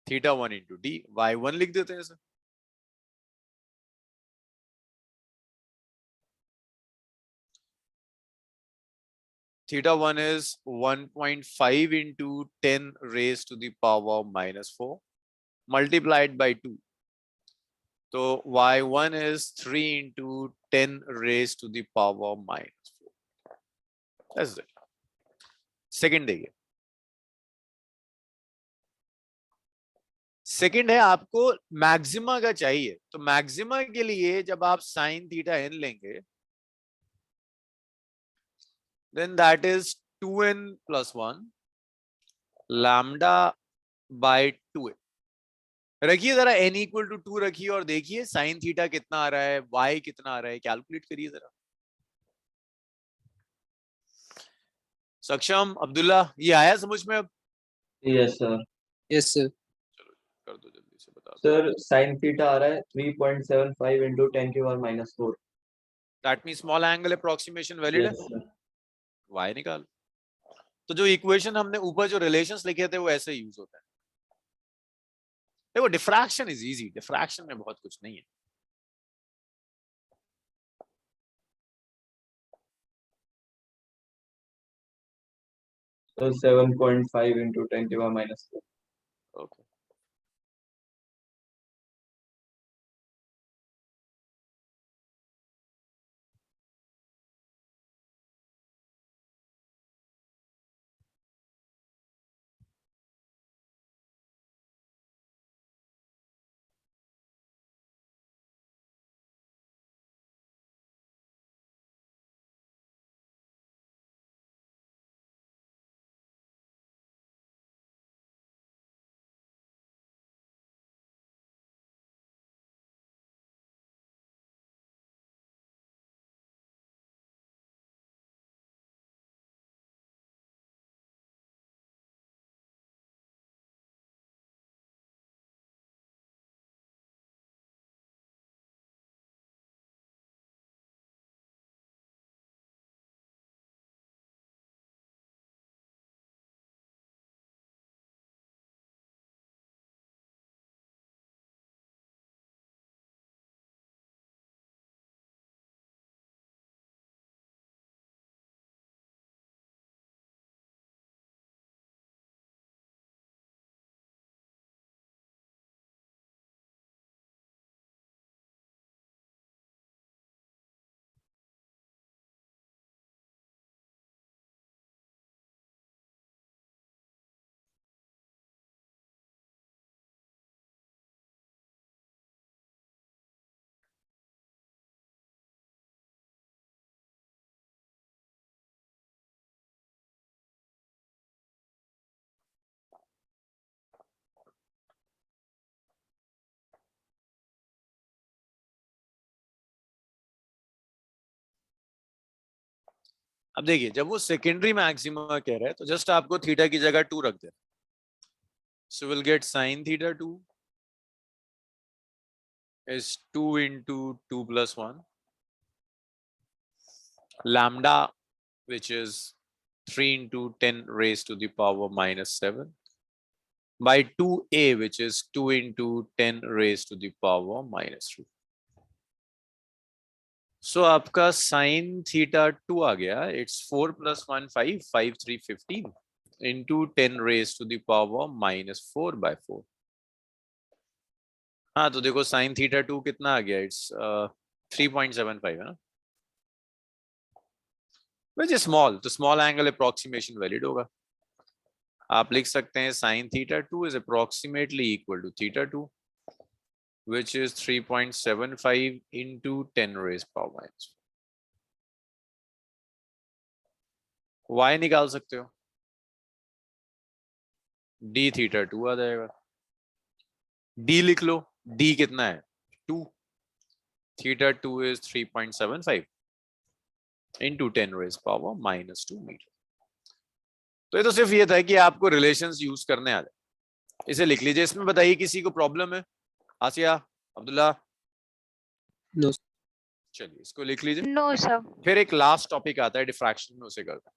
Theta 1 into d, y1 लिख देते हैं sir. theta 1 is 1.5 into 10 raised to the power minus 4 multiplied by 2. So y1 is 3 into 10 raised to the power minus 4. That's it. Second देखिए, second है आपको maxima का चाहिए, तो maxima के लिए जब आप साइन थीटा n लेंगे, then that is 2n plus 1 lambda by 2n. रखिए जरा n इक्वल टू 2 रखिए और देखिए साइन थीटा कितना आ रहा है, y कितना आ रहा है, कैलकुलेट करिए जरा। सक्षम, अब्दुल्ला, ये आया समझ में अब? Yes sir. Yes sir. कर दो जल्दी से, बता दो। सर साइन थीटा आ रहा है 3.75 into 10 की power minus 4। That means small angle approximation valid है, यस सर। y निकाल। तो जो इक्वेशन हमने ऊपर जो रिलेशंस लिखे थे वो ऐसे यूज होता है। देखो डिफ्रैक्शन इज इजी, डिफ्रैक्शन में बहुत कुछ नहीं है। तो 7.5 into 10 की पावर माइनस 4। ओके, अब देखिए जब वो सेकेंडरी मैक्सिमा कह रहा है तो जस्ट आपको थीटा की जगह 2 रख देना। So will get sign theta 2 is 2 into 2 plus 1 lambda, which is 3 into 10 raised to the power minus 7 by 2a, which is 2 into 10 raised to the power minus 3. So आपका sin theta 2 आ गया, it's 4 plus 1 5 5 3 15 into 10 raised to the power minus 4 by 4. हाँ तो देखो sign theta 2 कितना आ गया, it's 3.75 है ना, which is small, तो स्मॉल एंगल अप्रोक्सीमेशन वैलिड होगा। आप लिख सकते हैं sine theta 2 is approximately equal to theta 2 which is 3.75 into 10 raised power minus 4. y निकाल सकते हो, d थीटा 2 आ जाएगा, d लिख लो, d कितना है 2, theta 2 is 3.75 into 10 raised power minus 2 metre. तो ये तो सिर्फ ये था कि आपको रिलेशंस यूज करने आ जाए, इसे लिख लीजिए। इसमें बताइए किसी को प्रॉब्लम है? आसिया, अब्दुल्ला? नो। चलिए इसको लिख लीजिए। No, sir. फिर एक लास्ट टॉपिक आता है डिफ्रैक्शन में, उसे करते हैं।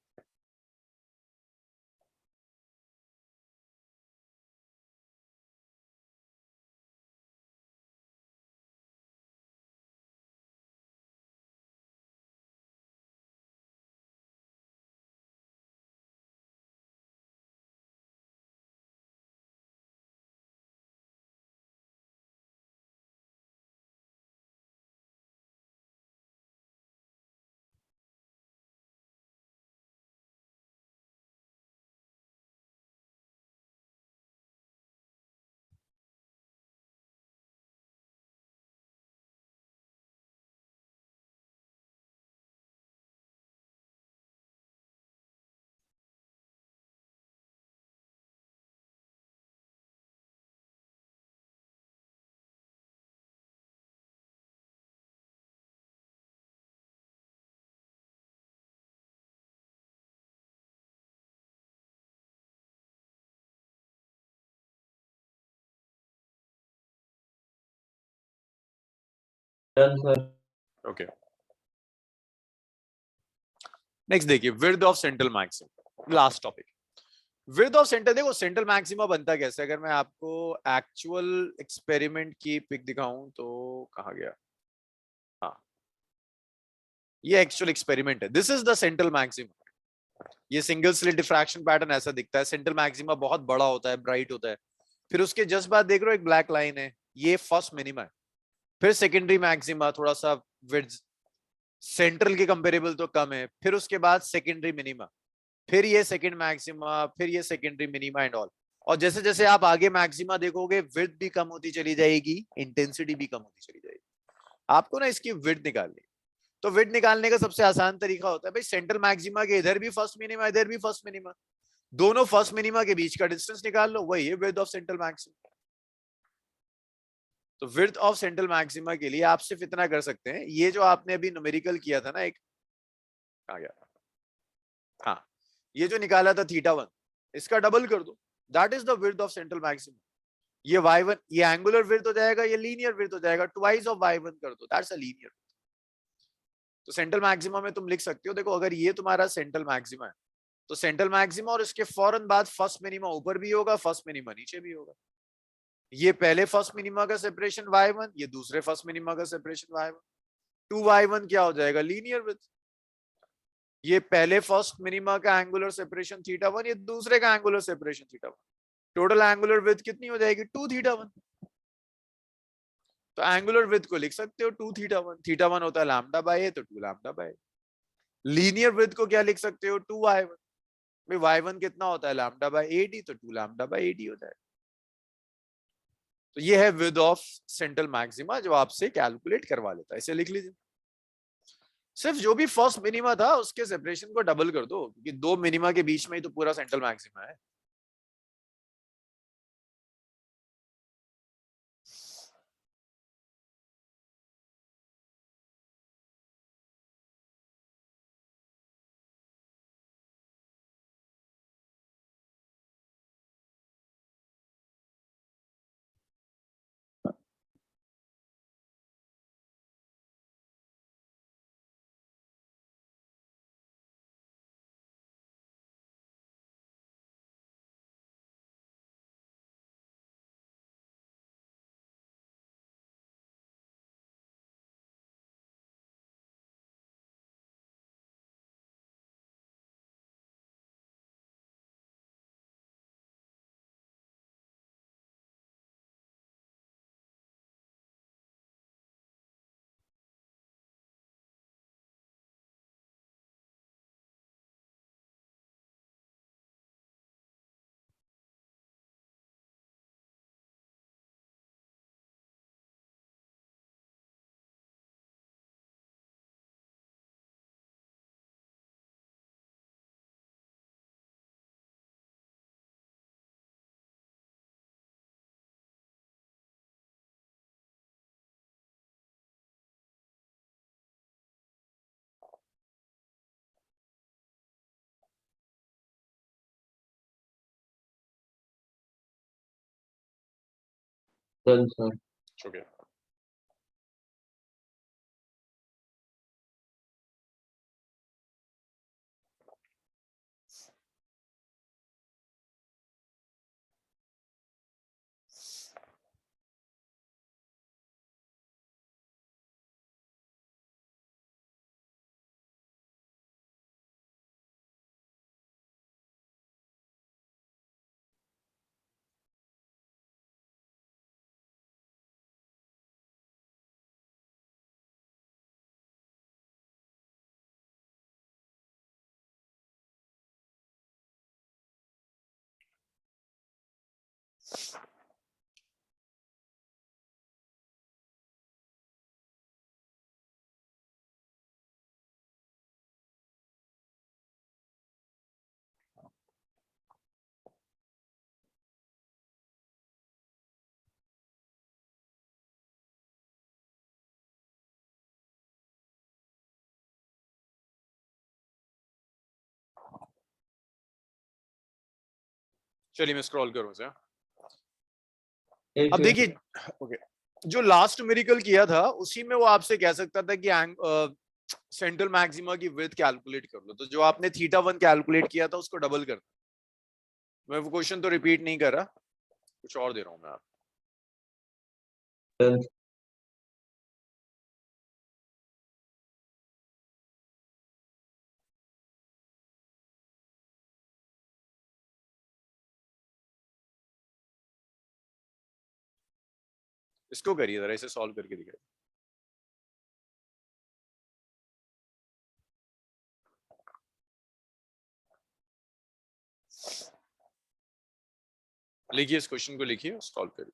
Done sir. ओके, नेक्स्ट देखिए, width of central maximum, last topic. Width of centre, देखो सेंट्रल मैक्सिमा बनता कैसे, अगर मैं आपको एक्चुअल एक्सपेरिमेंट की पिक दिखाऊं तो कहाँ गया, हाँ ये एक्चुअल एक्सपेरिमेंट है, this is the central maxima. ये सिंगल स्लिट डिफ्रैक्शन पैटर्न ऐसा दिखता है, सेंट्रल मैक्सिमा बहुत बड़ा होता है, ब्राइट होता है, फिर उसके जस्ट बाद देख रहे हो एक ब्लैक लाइन है, ये फर्स्ट मिनिमा है, फिर सेकेंडरी मैक्सिमा थोड़ा सा विड्थ सेंट्रल के कंपेरेबल तो कम है, फिर उसके बाद सेकेंडरी मिनिमा, फिर ये सेकंड मैक्सिमा, फिर ये सेकेंडरी मिनिमा एंड ऑल। और जैसे जैसे आप आगे मैक्सिमा देखोगे विड्थ भी कम होती चली जाएगी, इंटेंसिटी भी कम होती चली जाएगी। आपको ना इसकी विड्थ निकालनी, तो विड्थ निकालने का सबसे आसान तरीका होता है भाई सेंट्रल मैक्सिमा के इधर भी फर्स्ट मिनिमा, इधर भी फर्स्ट मिनिमा, दोनों फर्स्ट मिनिमा के बीच का डिस्टेंस निकाल लो, वही है विड्थ ऑफ सेंट्रल मैक्सिमा। तो विड्थ ऑफ सेंट्रल मैक्सिमा के लिए आप सिर्फ इतना कर सकते हैं, ये जो आपने अभी न्यूमेरिकल किया था ना, एक आ गया, हाँ ये जो निकाला था थीटा 1, इसका डबल कर दो, that is the width of central maximum. ये y1, ये एंगुलर विड्थ हो जाएगा, ये लीनियर विड्थ हो जाएगा, ट्वाइस ऑफ y1 कर दो, दैट्स अ लीनियर। तो सेंट्रल मैक्सिमा में तुम लिख सकते हो, देखो अगर ये तुम्हारा सेंट्रल मैक्सिमा है, तो सेंट्रल मैक्सिमा और इसके फौरन बाद फर्स्ट मिनिमा ऊपर भी होगा, फर्स्ट मिनिमा नीचे भी होगा। ये पहले फर्स्ट मिनिमा का सेपरेशन y1, ये दूसरे फर्स्ट मिनिमा का सेपरेशन y1, 2y1 क्या हो जाएगा, लीनियर विड्थ। ये पहले फर्स्ट मिनिमा का एंगुलर सेपरेशन थीटा 1, ये दूसरे का angular separation theta 1, total angular width कितनी हो जाएगी, 2θ1। तो एंगुलर विड्थ को लिख सकते हो 2θ1, θ1 होता है λ/a, तो 2λ/a। लीनियर विड्थ को क्या लिख सकते हो, 2y1, भाई y1 कितना होता है λ/AD, तो 2λ/AD हो जाएगा। तो ये है विड्थ ऑफ सेंट्रल मैक्सिमा, जो आपसे कैलकुलेट करवा लेता है, इसे लिख लीजिए। सिर्फ जो भी फर्स्ट मिनिमा था उसके सेपरेशन को डबल कर दो, क्योंकि दो मिनिमा के बीच में ही तो पूरा सेंट्रल मैक्सिमा है। Done sir. Okay. चलिए मैं स्क्रॉल करूं सर। एक अब देखिए, ओके जो लास्ट न्यूमेरिकल किया था उसी में वो आपसे कह सकता था कि सेंट्रल मैक्सिमा की विड्थ कैलकुलेट कर लो, तो जो आपने थीटा 1 कैलकुलेट किया था उसको डबल कर। मैं वो क्वेश्चन तो रिपीट नहीं कर रहा, कुछ और दे रहा हूं मैं आपको। 12th। इसको करिए जरा, इसे सॉल्व करके दिखाइए। लिखिए, इस क्वेश्चन को लिखिए, सॉल्व करिए।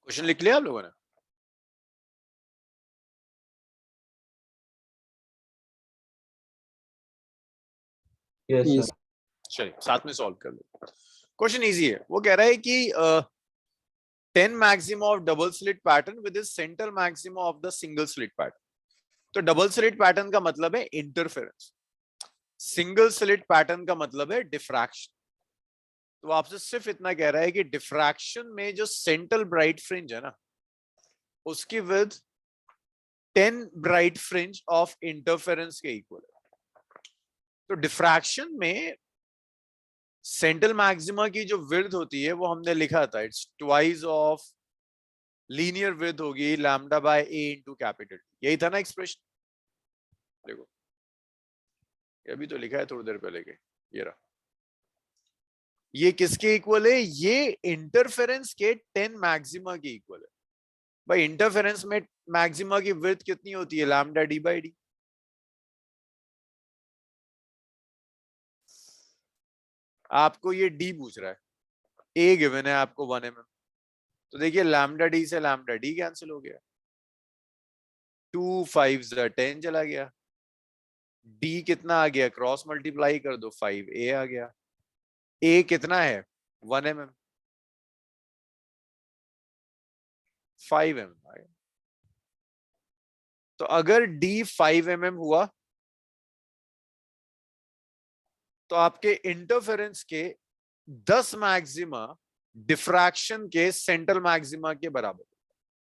क्वेश्चन लिख लिया आप लोगों ने? Yes Yes. सर। चलिए साथ में सॉल्व कर लो। क्वेश्चन इजी है, वो कह रहा है कि 10 maxima of double slit pattern with centre maxima of the single slit pattern. तो डबल स्लिट पैटर्न का मतलब है इंटरफेरेंस, सिंगल स्लिट पैटर्न का मतलब है डिफ्रैक्शन। तो आपसे सिर्फ इतना कह रहा है कि डिफ्रैक्शन में जो सेंट्रल ब्राइट फ्रिंज है ना, उसकी with 10 bright fringe of interference के इक्वल है। तो डिफ्रैक्शन में सेंट्रल मैक्सिमा की जो विड्थ होती है वो हमने लिखा था, it's twice of linear width होगी lambda by a into capital, यही था ना एक्सप्रेशन। देखो ये अभी तो लिखा है थोड़ी देर पहले के, ये रहा। ये किसके इक्वल है? ये इंटरफेरेंस के 10 मैक्सिमा के इक्वल है। भाई इंटरफेरेंस में मैक्सिमा की विड्थ कितनी होती है? Lambda D by D. आपको ये डी पूछ रहा है, ए गिवन है आपको 1 mm, तो देखिए लैम्डा डी से लैम्डा डी कैंसिल हो गया, 2 5 10 चला गया, डी कितना आ गया, क्रॉस मल्टीप्लाई कर दो 5 ए आ गया। ए कितना है? 1 mm, 5 mm आ गया। तो अगर डी 5 mm हुआ तो आपके इंटरफेरेंस के 10 मैक्सिमा डिफ्रैक्शन के सेंट्रल मैक्सिमा के बराबर।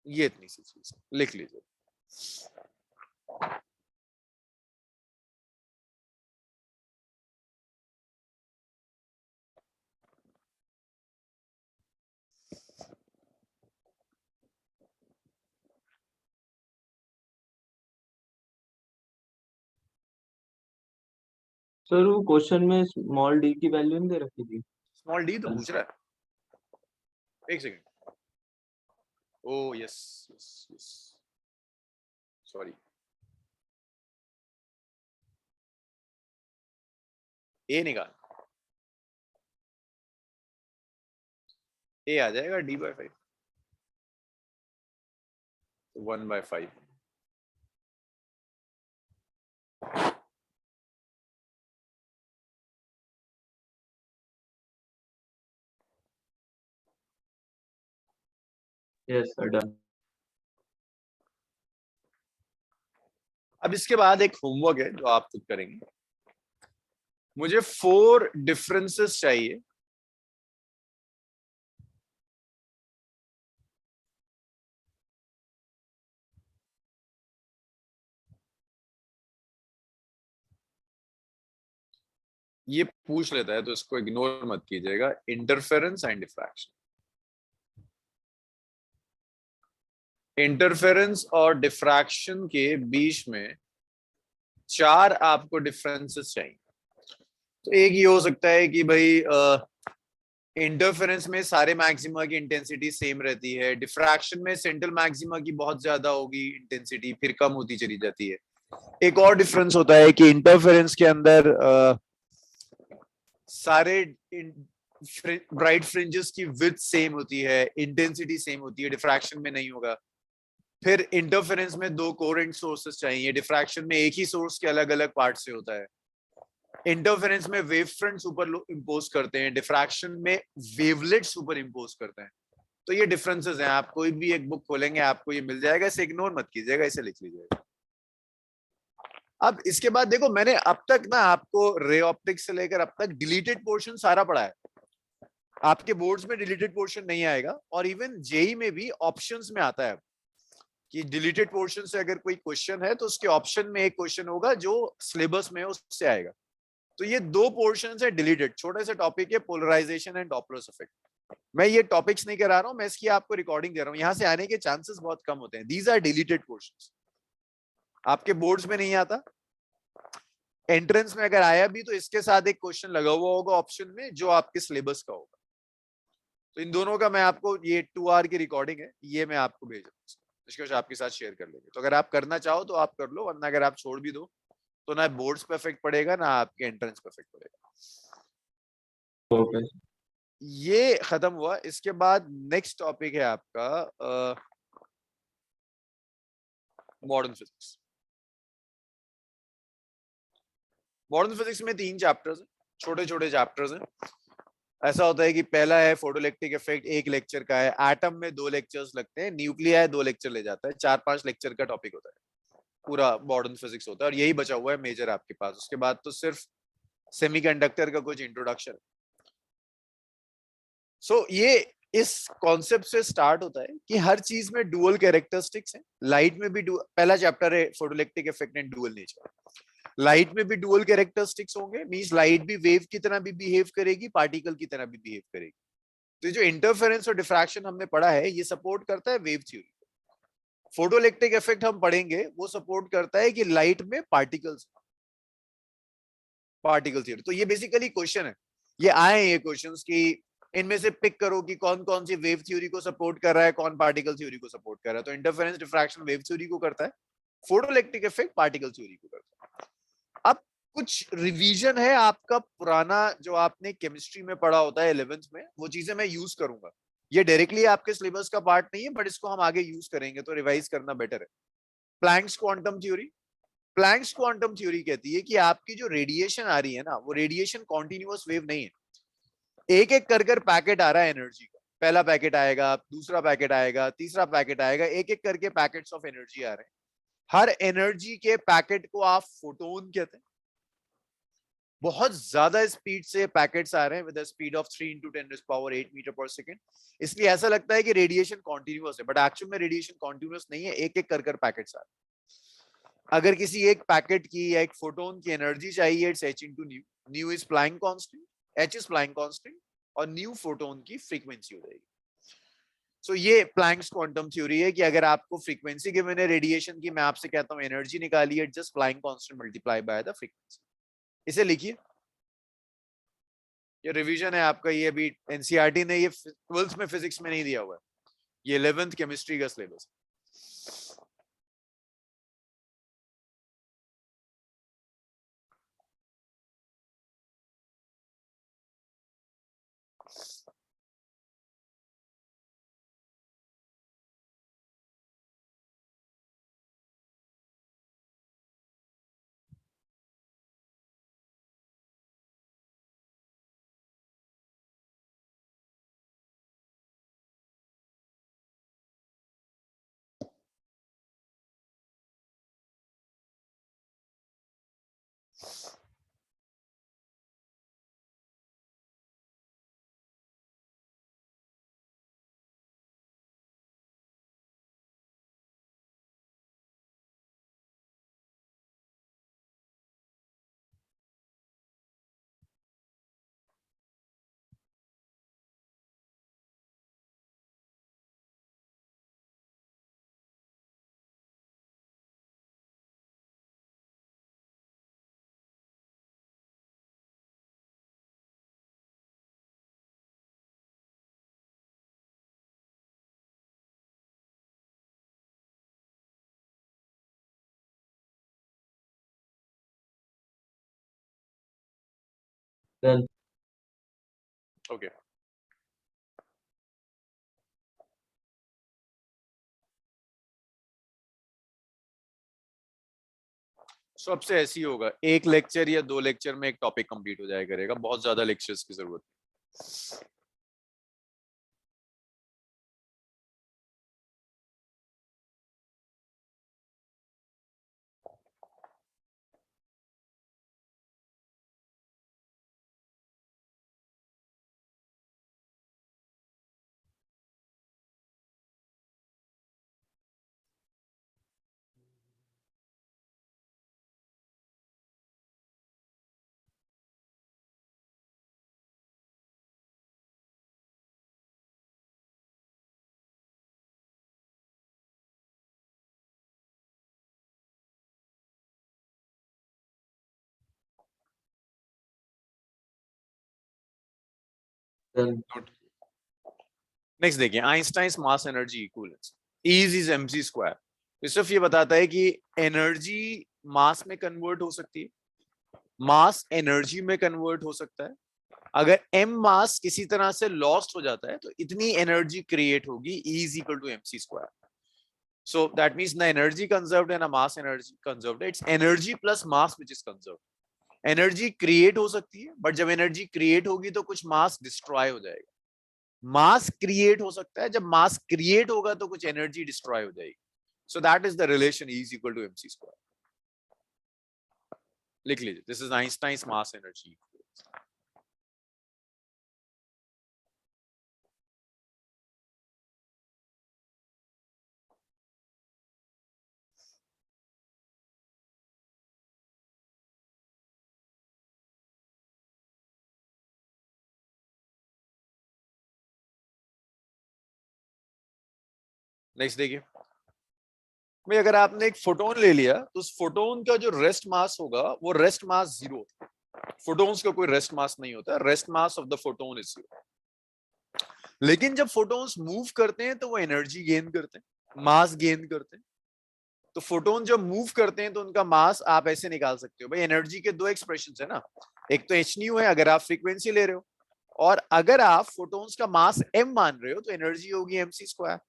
ये इतनी सी चीज लिख लीजिए। सर वो क्वेश्चन में स्मॉल डी की वैल्यू नहीं दे रखी थी? स्मॉल डी तो पूछ रहा है, एक second. Oh yes yes yes, sorry. A निकाल, ए आ जाएगा D by 5, 1/5। Yes sir done. अब इसके बाद एक होमवर्क है जो आप खुद करेंगे। मुझे 4 डिफरेंसेस चाहिए ये पूछ लेता है तो इसको इग्नोर मत कीजिएगा। इंटरफेरेंस एंड डिफ्रैक्शन, इंटरफेरेंस और डिफ्रैक्शन के बीच में 4 आपको डिफरेंसेस चाहिए। तो एक ये हो सकता है कि भाई इंटरफेरेंस में सारे मैक्सिमा की इंटेंसिटी सेम रहती है, डिफ्रैक्शन में सेंट्रल मैक्सिमा की बहुत ज्यादा होगी इंटेंसिटी, फिर कम होती चली जाती है। एक और डिफरेंस होता है कि इंटरफेरेंस के अंदर सारे ब्राइट फ्रिंजेस की विड्थ सेम होती है, इंटेंसिटी सेम होती है, डिफ्रैक्शन में नहीं होगा। फिर इंटरफेरेंस में 2 कोरेंट सोर्सेस चाहिए, डिफ्रैक्शन में एक ही सोर्स के अलग अलग पार्ट से होता है। इंटरफेरेंस में वेव फ्रंट सुपर इम्पोज करते हैं, डिफ्रैक्शन में वेवलेट सुपर इम्पोज करते हैं। तो ये डिफरेंसेस हैं। आप कोई भी एक बुक खोलेंगे आपको ये मिल जाएगा, इसे इग्नोर मत कीजिएगा, इसे लिख लीजिएगा। अब इसके बाद देखो, मैंने अब तक ना आपको रे ऑप्टिक्स से लेकर अब तक डिलीटेड पोर्शन सारा पढ़ा है। आपके बोर्ड्स में डिलीटेड पोर्शन नहीं आएगा, और इवन जेई में भी ऑप्शंस में आता है कि डिलीटेड पोर्शन से अगर कोई क्वेश्चन है तो उसके ऑप्शन में एक क्वेश्चन होगा जो सिलेबस में है उससे आएगा। तो ये 2 पोर्शंस है डिलीटेड, छोटे से टॉपिक है, पोलराइजेशन एंड डॉपलर्स इफेक्ट। मैं ये टॉपिक्स नहीं करा रहा हूं, मैं इसकी आपको रिकॉर्डिंग दे रहा हूं, यहां से आने के चांसेस बहुत कम होते हैं। दीज आर डिलीटेड पोर्शंस, आपके बोर्ड्स में नहीं आता। एंट्रेंस में अगर आया भी तो इसके साथ एक क्वेश्चन लगा हुआ होगा ऑप्शन में जो आपके सिलेबस का होगा। तो इन दोनों का मैं आपको, ये 2 आवर की रिकॉर्डिंग है, ये मैं आपको भेज रहा हूँ, इसके आपके साथ शेयर कर लेंगे। तो अगर आप करना चाहो तो आप कर लो, वरना अगर आप छोड़ भी दो तो ना बोर्ड्स पे इफेक्ट पड़ेगा ना आपके एंट्रेंस पे इफेक्ट पड़ेगा। ओके। ये खत्म हुआ। इसके बाद नेक्स्ट टॉपिक है आपका मॉडर्न फिजिक्स। मॉडर्न फिजिक्स में 3 चैप्टर्स हैं, छोटे छोटे चैप्टर्स हैं। ऐसा होता है कि पहला है फोटोइलेक्ट्रिक इफेक्ट, 1 लेक्चर का है। एटम में 2 लेक्चर्स लगते हैं, न्यूक्लियाई 2 लेक्चर ले जाता है, 4-5 लेक्चर का टॉपिक होता है, पूरा मॉडर्न फिजिक्स होता है, और यही बचा हुआ है मेजर आपके पास। उसके बाद तो सिर्फ सेमीकंडक्टर का कुछ इंट्रोडक्शन। सो ये इस कॉन्सेप्ट से स्टार्ट होता है कि हर चीज में डुअल कैरेक्टरिस्टिक्स हैं। लाइट में भी पहला चैप्टर है photoelectric effect and dual nature. Light में भी डुअल कैरेक्टरिस्टिक्स होंगे, मींस लाइट भी वेव की तरह भी बिहेव करेगी, पार्टिकल की तरह भी बिहेव करेगी। तो जो इंटरफेरेंस और डिफ्रैक्शन हमने पढ़ा है ये सपोर्ट करता है वेव थ्योरी। फोटोइलेक्ट्रिक इफेक्ट हम पढ़ेंगे, वो सपोर्ट करता है कि लाइट में पार्टिकल्स, पार्टिकल थ्योरी। तो ये बेसिकली क्वेश्चन है, ये आए ये क्वेश्चंस कि इनमें से पिक करो कि कौन कौन सी वेव थ्योरी को सपोर्ट कर रहा है, कौन पार्टिकल थ्योरी को सपोर्ट कर रहा है। तो इंटरफेरेंस डिफ्रैक्शन वेव थ्योरी को करता है, फोटोइलेक्ट्रिक इफेक्ट पार्टिकल थ्योरी को करता है। अब कुछ रिवीजन है आपका पुराना जो आपने केमिस्ट्री में पढ़ा होता है 11th में, वो चीजें मैं यूज करूंगा। ये डायरेक्टली आपके सिलेबस का पार्ट नहीं है, बट इसको हम आगे यूज करेंगे, तो रिवाइज करना बेटर है। Planck's quantum theory, Planck's quantum theory कहती है कि आपकी जो रेडिएशन आ रही है ना, वो रेडिएशन कॉन्टिन्यूअस वेव नहीं है, एक एक कर पैकेट आ रहा है एनर्जी का। पहला पैकेट आएगा, दूसरा पैकेट आएगा, तीसरा पैकेट आएगा, एक एक करके पैकेट्स ऑफ एनर्जी आ रहे हैं। हर एनर्जी के पैकेट को आप फोटोन कहते हैं। बहुत ज्यादा स्पीड से पैकेट्स आ रहे हैं, with the speed of 3 × 10⁸ metre पर सेकंड। इसलिए ऐसा लगता है कि रेडिएशन कॉन्टिन्यूअस है, बट एक्चुअल में रेडिएशन कॉन्टिन्यूअस नहीं है, एक एक कर पैकेट्स आ रहे हैं। अगर किसी एक पैकेट की या एक फोटोन की एनर्जी चाहिए, it's h * nu. Nu is Planck constant, h is Planck constant, और न्यू फोटोन की फ्रीक्वेंसी हो जाएगी। सो ये प्लैंक्स क्वांटम थ्योरी है कि अगर आपको फ्रीक्वेंसी गिवन है रेडिएशन की, मैं आपसे कहता हूं एनर्जी निकालिए, just Planck constant multiply by the frequency. इसे लिखिए, ये रिवीजन है आपका। ये अभी एनसीईआरटी ने ये 12th में फिजिक्स में नहीं दिया हुआ है, ये 11th केमिस्ट्री का सिलेबस। Done. ओके सबसे ऐसी होगा, एक लेक्चर या 2 लेक्चर में एक टॉपिक कंप्लीट हो जाया करेगा, बहुत ज्यादा लेक्चर्स की जरूरत नहीं। Done. नेक्स्ट देखिए, Einstein's mass energy equivalence, E is mc square. तो सिर्फ ये बताता है कि एनर्जी मास में कन्वर्ट हो सकती है, मास एनर्जी में कन्वर्ट हो सकता है। अगर m मास किसी तरह से लॉस्ट हो जाता है तो इतनी एनर्जी क्रिएट होगी, E is equal to mc square. So that means the energy conserved and a mass energy conserved. It's energy plus mass which is conserved. Energy create हो सकती है, बट जब एनर्जी क्रिएट होगी तो कुछ मास destroy हो जाएगा। मास क्रिएट हो सकता है, जब मास क्रिएट होगा तो कुछ एनर्जी डिस्ट्रॉय हो जाएगी। So that is the relation, E is equal to mc square. लिख लीजिए, this is Einstein's mass energy. Next देखिए भाई, अगर आपने एक फोटोन ले लिया तो उस फोटोन का जो रेस्ट मास होगा वो रेस्ट मास 0। फोटोन्स का कोई रेस्ट मास नहीं होता, rest mass of the photon is 0। लेकिन जब फोटोन्स मूव करते हैं तो वो एनर्जी गेन करते हैं, मास गेन करते हैं। तो फोटोन जब मूव करते हैं तो उनका मास आप ऐसे निकाल सकते हो भाई, एनर्जी के 2 एक्सप्रेशंस है ना, एक तो एच न्यू है अगर आप फ्रीक्वेंसी ले रहे हो, और अगर आप फोटोन्स का मास m मान रहे हो तो एनर्जी होगी mc स्क्वायर।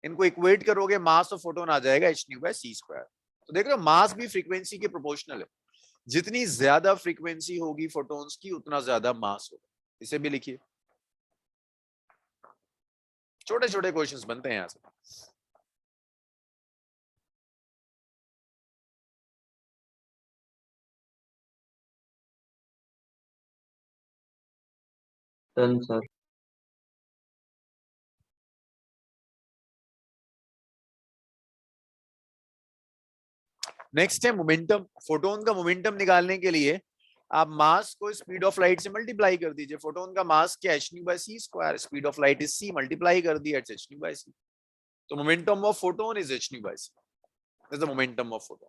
इनको इक्वेट करोगे, मास ऑफ फोटोन आ जाएगा h nu by c square. तो देख रहे हो, मास भी फ्रीक्वेंसी के प्रोपोर्शनल है, जितनी ज्यादा फ्रीक्वेंसी होगी फोटोन्स की उतना ज्यादा मास होगा। इसे भी लिखिए, छोटे छोटे क्वेश्चंस बनते हैं यहां से। Done, sir. नेक्स्ट है मोमेंटम। फोटोन का मोमेंटम निकालने के लिए आप मास को स्पीड ऑफ लाइट से मल्टीप्लाई कर दीजिए। फोटोन का मास क्या है, h nu by c square, speed of light is c, multiply कर दिया, it's h nu by c। तो momentum of photon is h nu by c, is the momentum of photon.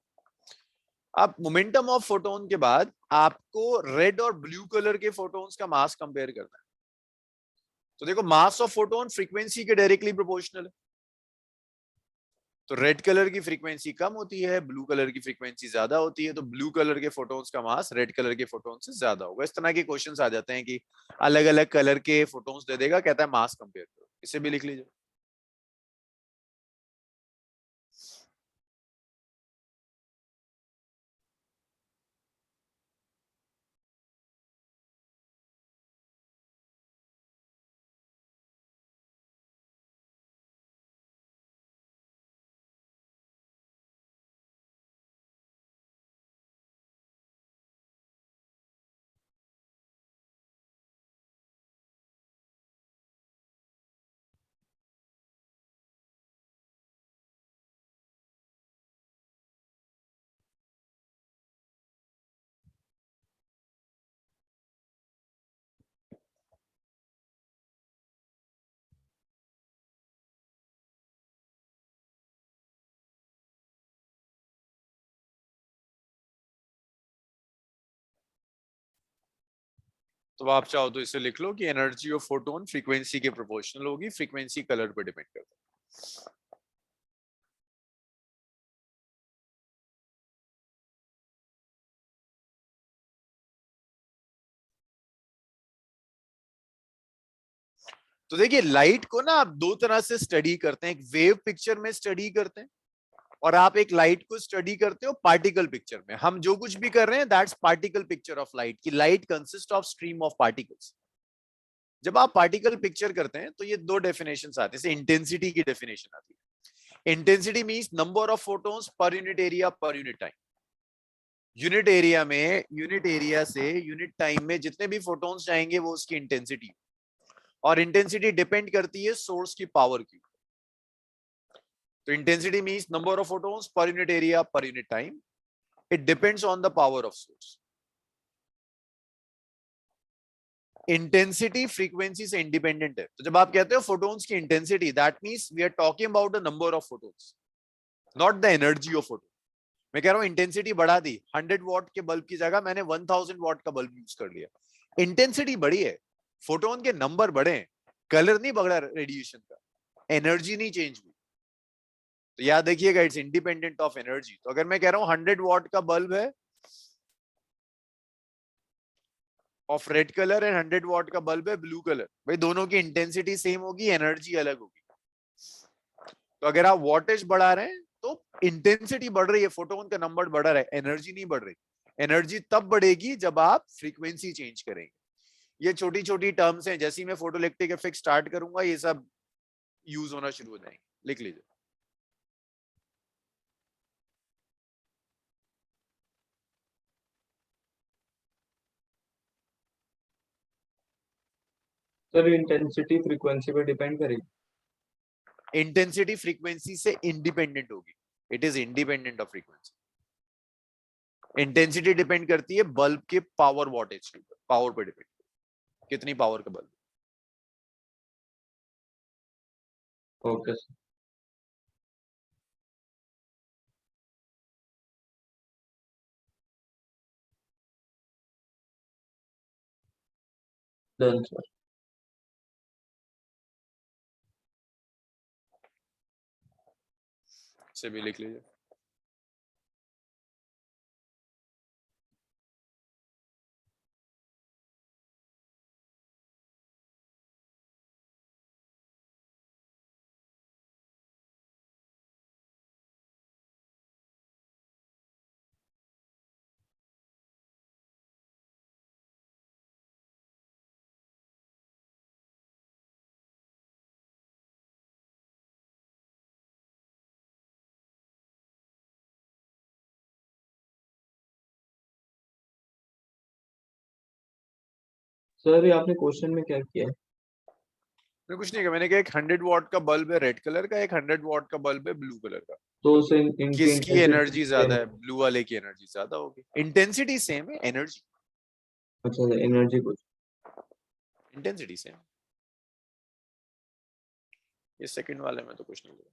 अब momentum of photon के बाद आपको red और blue colour के photons का मास कंपेयर करना है। तो देखो, मास ऑफ फोटोन फ्रीक्वेंसी के डायरेक्टली प्रोपोर्शनल है, तो रेड कलर की फ्रीक्वेंसी कम होती है, ब्लू कलर की फ्रीक्वेंसी ज्यादा होती है, तो ब्लू कलर के फोटोन्स का मास रेड कलर के फोटोन से ज्यादा होगा। इस तरह के क्वेश्चंस आ जाते हैं कि अलग अलग कलर के फोटोन्स दे देगा, कहता है मास कंपेयर करो। इसे भी लिख लीजिए। तो आप चाहो तो इसे लिख लो कि एनर्जी ऑफ फोटोन फ्रीक्वेंसी के प्रोपोर्शनल होगी, फ्रीक्वेंसी कलर पर डिपेंड करता है। तो देखिए लाइट को ना आप दो तरह से स्टडी करते हैं, एक वेव पिक्चर में स्टडी करते हैं और आप एक लाइट को स्टडी करते हो पार्टिकल पिक्चर में। हम जो कुछ भी कर रहे हैं that's particle picture of light, की light consist of stream of particles. जब आप पार्टिकल पिक्चर करते हैं तो ये दो डेफिनेशंस आती है, जैसे इंटेंसिटी की डेफिनेशन आती है। Intensity means number of photons पर यूनिट एरिया पर यूनिट टाइम। यूनिट एरिया में, यूनिट एरिया से यूनिट टाइम में जितने भी फोटॉन्स जाएंगे वो उसकी इंटेंसिटी, और इंटेंसिटी डिपेंड करती है सोर्स की पावर की। तो intensity means number of photons पर यूनिट एरिया पर unit time, it depends on the power of source. Intensity frequency से इंडिपेंडेंट है। तो जब आप कहते हो फोटॉन्स की intensity, that means we are talking about the number of photons, not the energy of photon. मैं कह रहा हूं इंटेंसिटी बढ़ा दी, 100 वॉट के बल्ब की जगह मैंने 1000 वॉट का बल्ब यूज कर लिया, इंटेंसिटी बढ़ी है, फोटोन के नंबर बढ़े हैं, कलर नहीं बढ़ा रेडिएशन का, एनर्जी नहीं चेंज हुई। तो याद देखिएगा इट्स इंडिपेंडेंट ऑफ एनर्जी। तो अगर मैं कह रहा हूं 100 वॉट का बल्ब है of red colour and 100 what का बल्ब है ब्लू कलर, भाई दोनों की इंटेंसिटी सेम होगी, एनर्जी अलग होगी। तो अगर आप वॉटेज बढ़ा रहे हैं तो इंटेंसिटी बढ़ रही है, फोटोन का नंबर बढ़ रहा है, एनर्जी नहीं बढ़ रही। एनर्जी तब बढ़ेगी जब आप फ्रीक्वेंसी चेंज करेंगे। ये छोटी छोटी टर्म्स हैं, जैसे ही मैं फोटोइलेक्ट्रिक इफेक्ट स्टार्ट करूंगा ये सब यूज होना शुरू हो जाएंगे, लिख लीजिए। सर इंटेंसिटी फ्रीक्वेंसी पे डिपेंड करेगी। इंटेंसिटी फ्रीक्वेंसी से इंडिपेंडेंट होगी, it is independent of frequency. Intensity depend करती है बल्ब के पावर वॉटेज के ऊपर, पावर पे डिपेंड, कितनी पावर का bulb. Okay sir, done sir. से भी लिख लीजिए। सर ये आपने क्वेश्चन में क्या किया है? मैंने कुछ नहीं कहा, मैंने कहा एक 100 वॉट का बल्ब है रेड कलर का, एक 100 वॉट का बल्ब है ब्लू कलर का, तो उसे इनकी किसकी intensity एनर्जी ज्यादा same है? ब्लू वाले की एनर्जी ज्यादा होगी। इंटेंसिटी सेम है, एनर्जी, अच्छा एनर्जी कुछ। Intensity same. ये सेकंड वाले में तो कुछ नहीं बोला।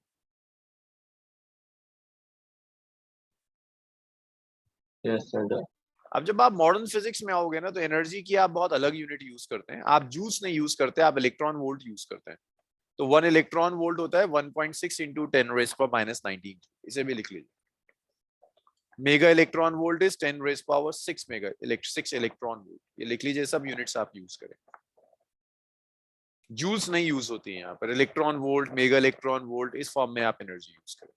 Yes sir done. अब जब आप मॉडर्न फिजिक्स में आओगे ना तो एनर्जी की आप बहुत अलग यूनिट यूज करते हैं, आप जूल्स नहीं यूज करते, आप इलेक्ट्रॉन वोल्ट यूज करते हैं। तो 1 इलेक्ट्रॉन वोल्ट होता है 1.6 इंटू 10⁻⁻⁹ इसे भी लिख लीजिए। Mega electron volt is 10⁻⁶ mega 6 electron volt, ये लिख लीजिए, सब यूनिट्स आप यूज करें। जूल्स नहीं यूज होती है यहाँ पर, electron volt, mega electron volt, इस फॉर्म में आप एनर्जी यूज करें।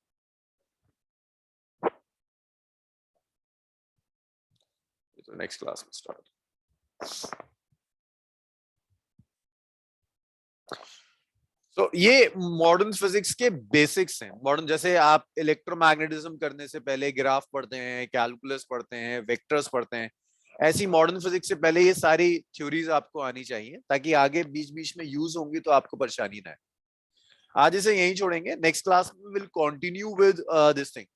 तो नेक्स्ट क्लास में स्टार्ट। तो ये मॉडर्न फिजिक्स के बेसिक्स हैं। मॉडर्न, जैसे आप इलेक्ट्रोमैग्नेटिज्म करने से पहले ग्राफ पढ़ते हैं, कैलकुलस पढ़ते हैं, वेक्टर्स पढ़ते हैं, ऐसी मॉडर्न फिजिक्स से पहले ये सारी थ्योरीज आपको आनी चाहिए, ताकि आगे बीच बीच में यूज होंगी तो आपको परेशानी ना है। आज इसे यहीं छोड़ेंगे, नेक्स्ट क्लास में will continue with this thing,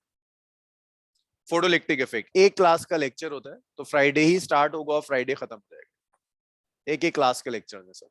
photoelectric effect. एक क्लास का लेक्चर होता है, तो फ्राइडे ही स्टार्ट होगा और फ्राइडे खत्म हो जाएगा, एक एक क्लास का लेक्चर है सर।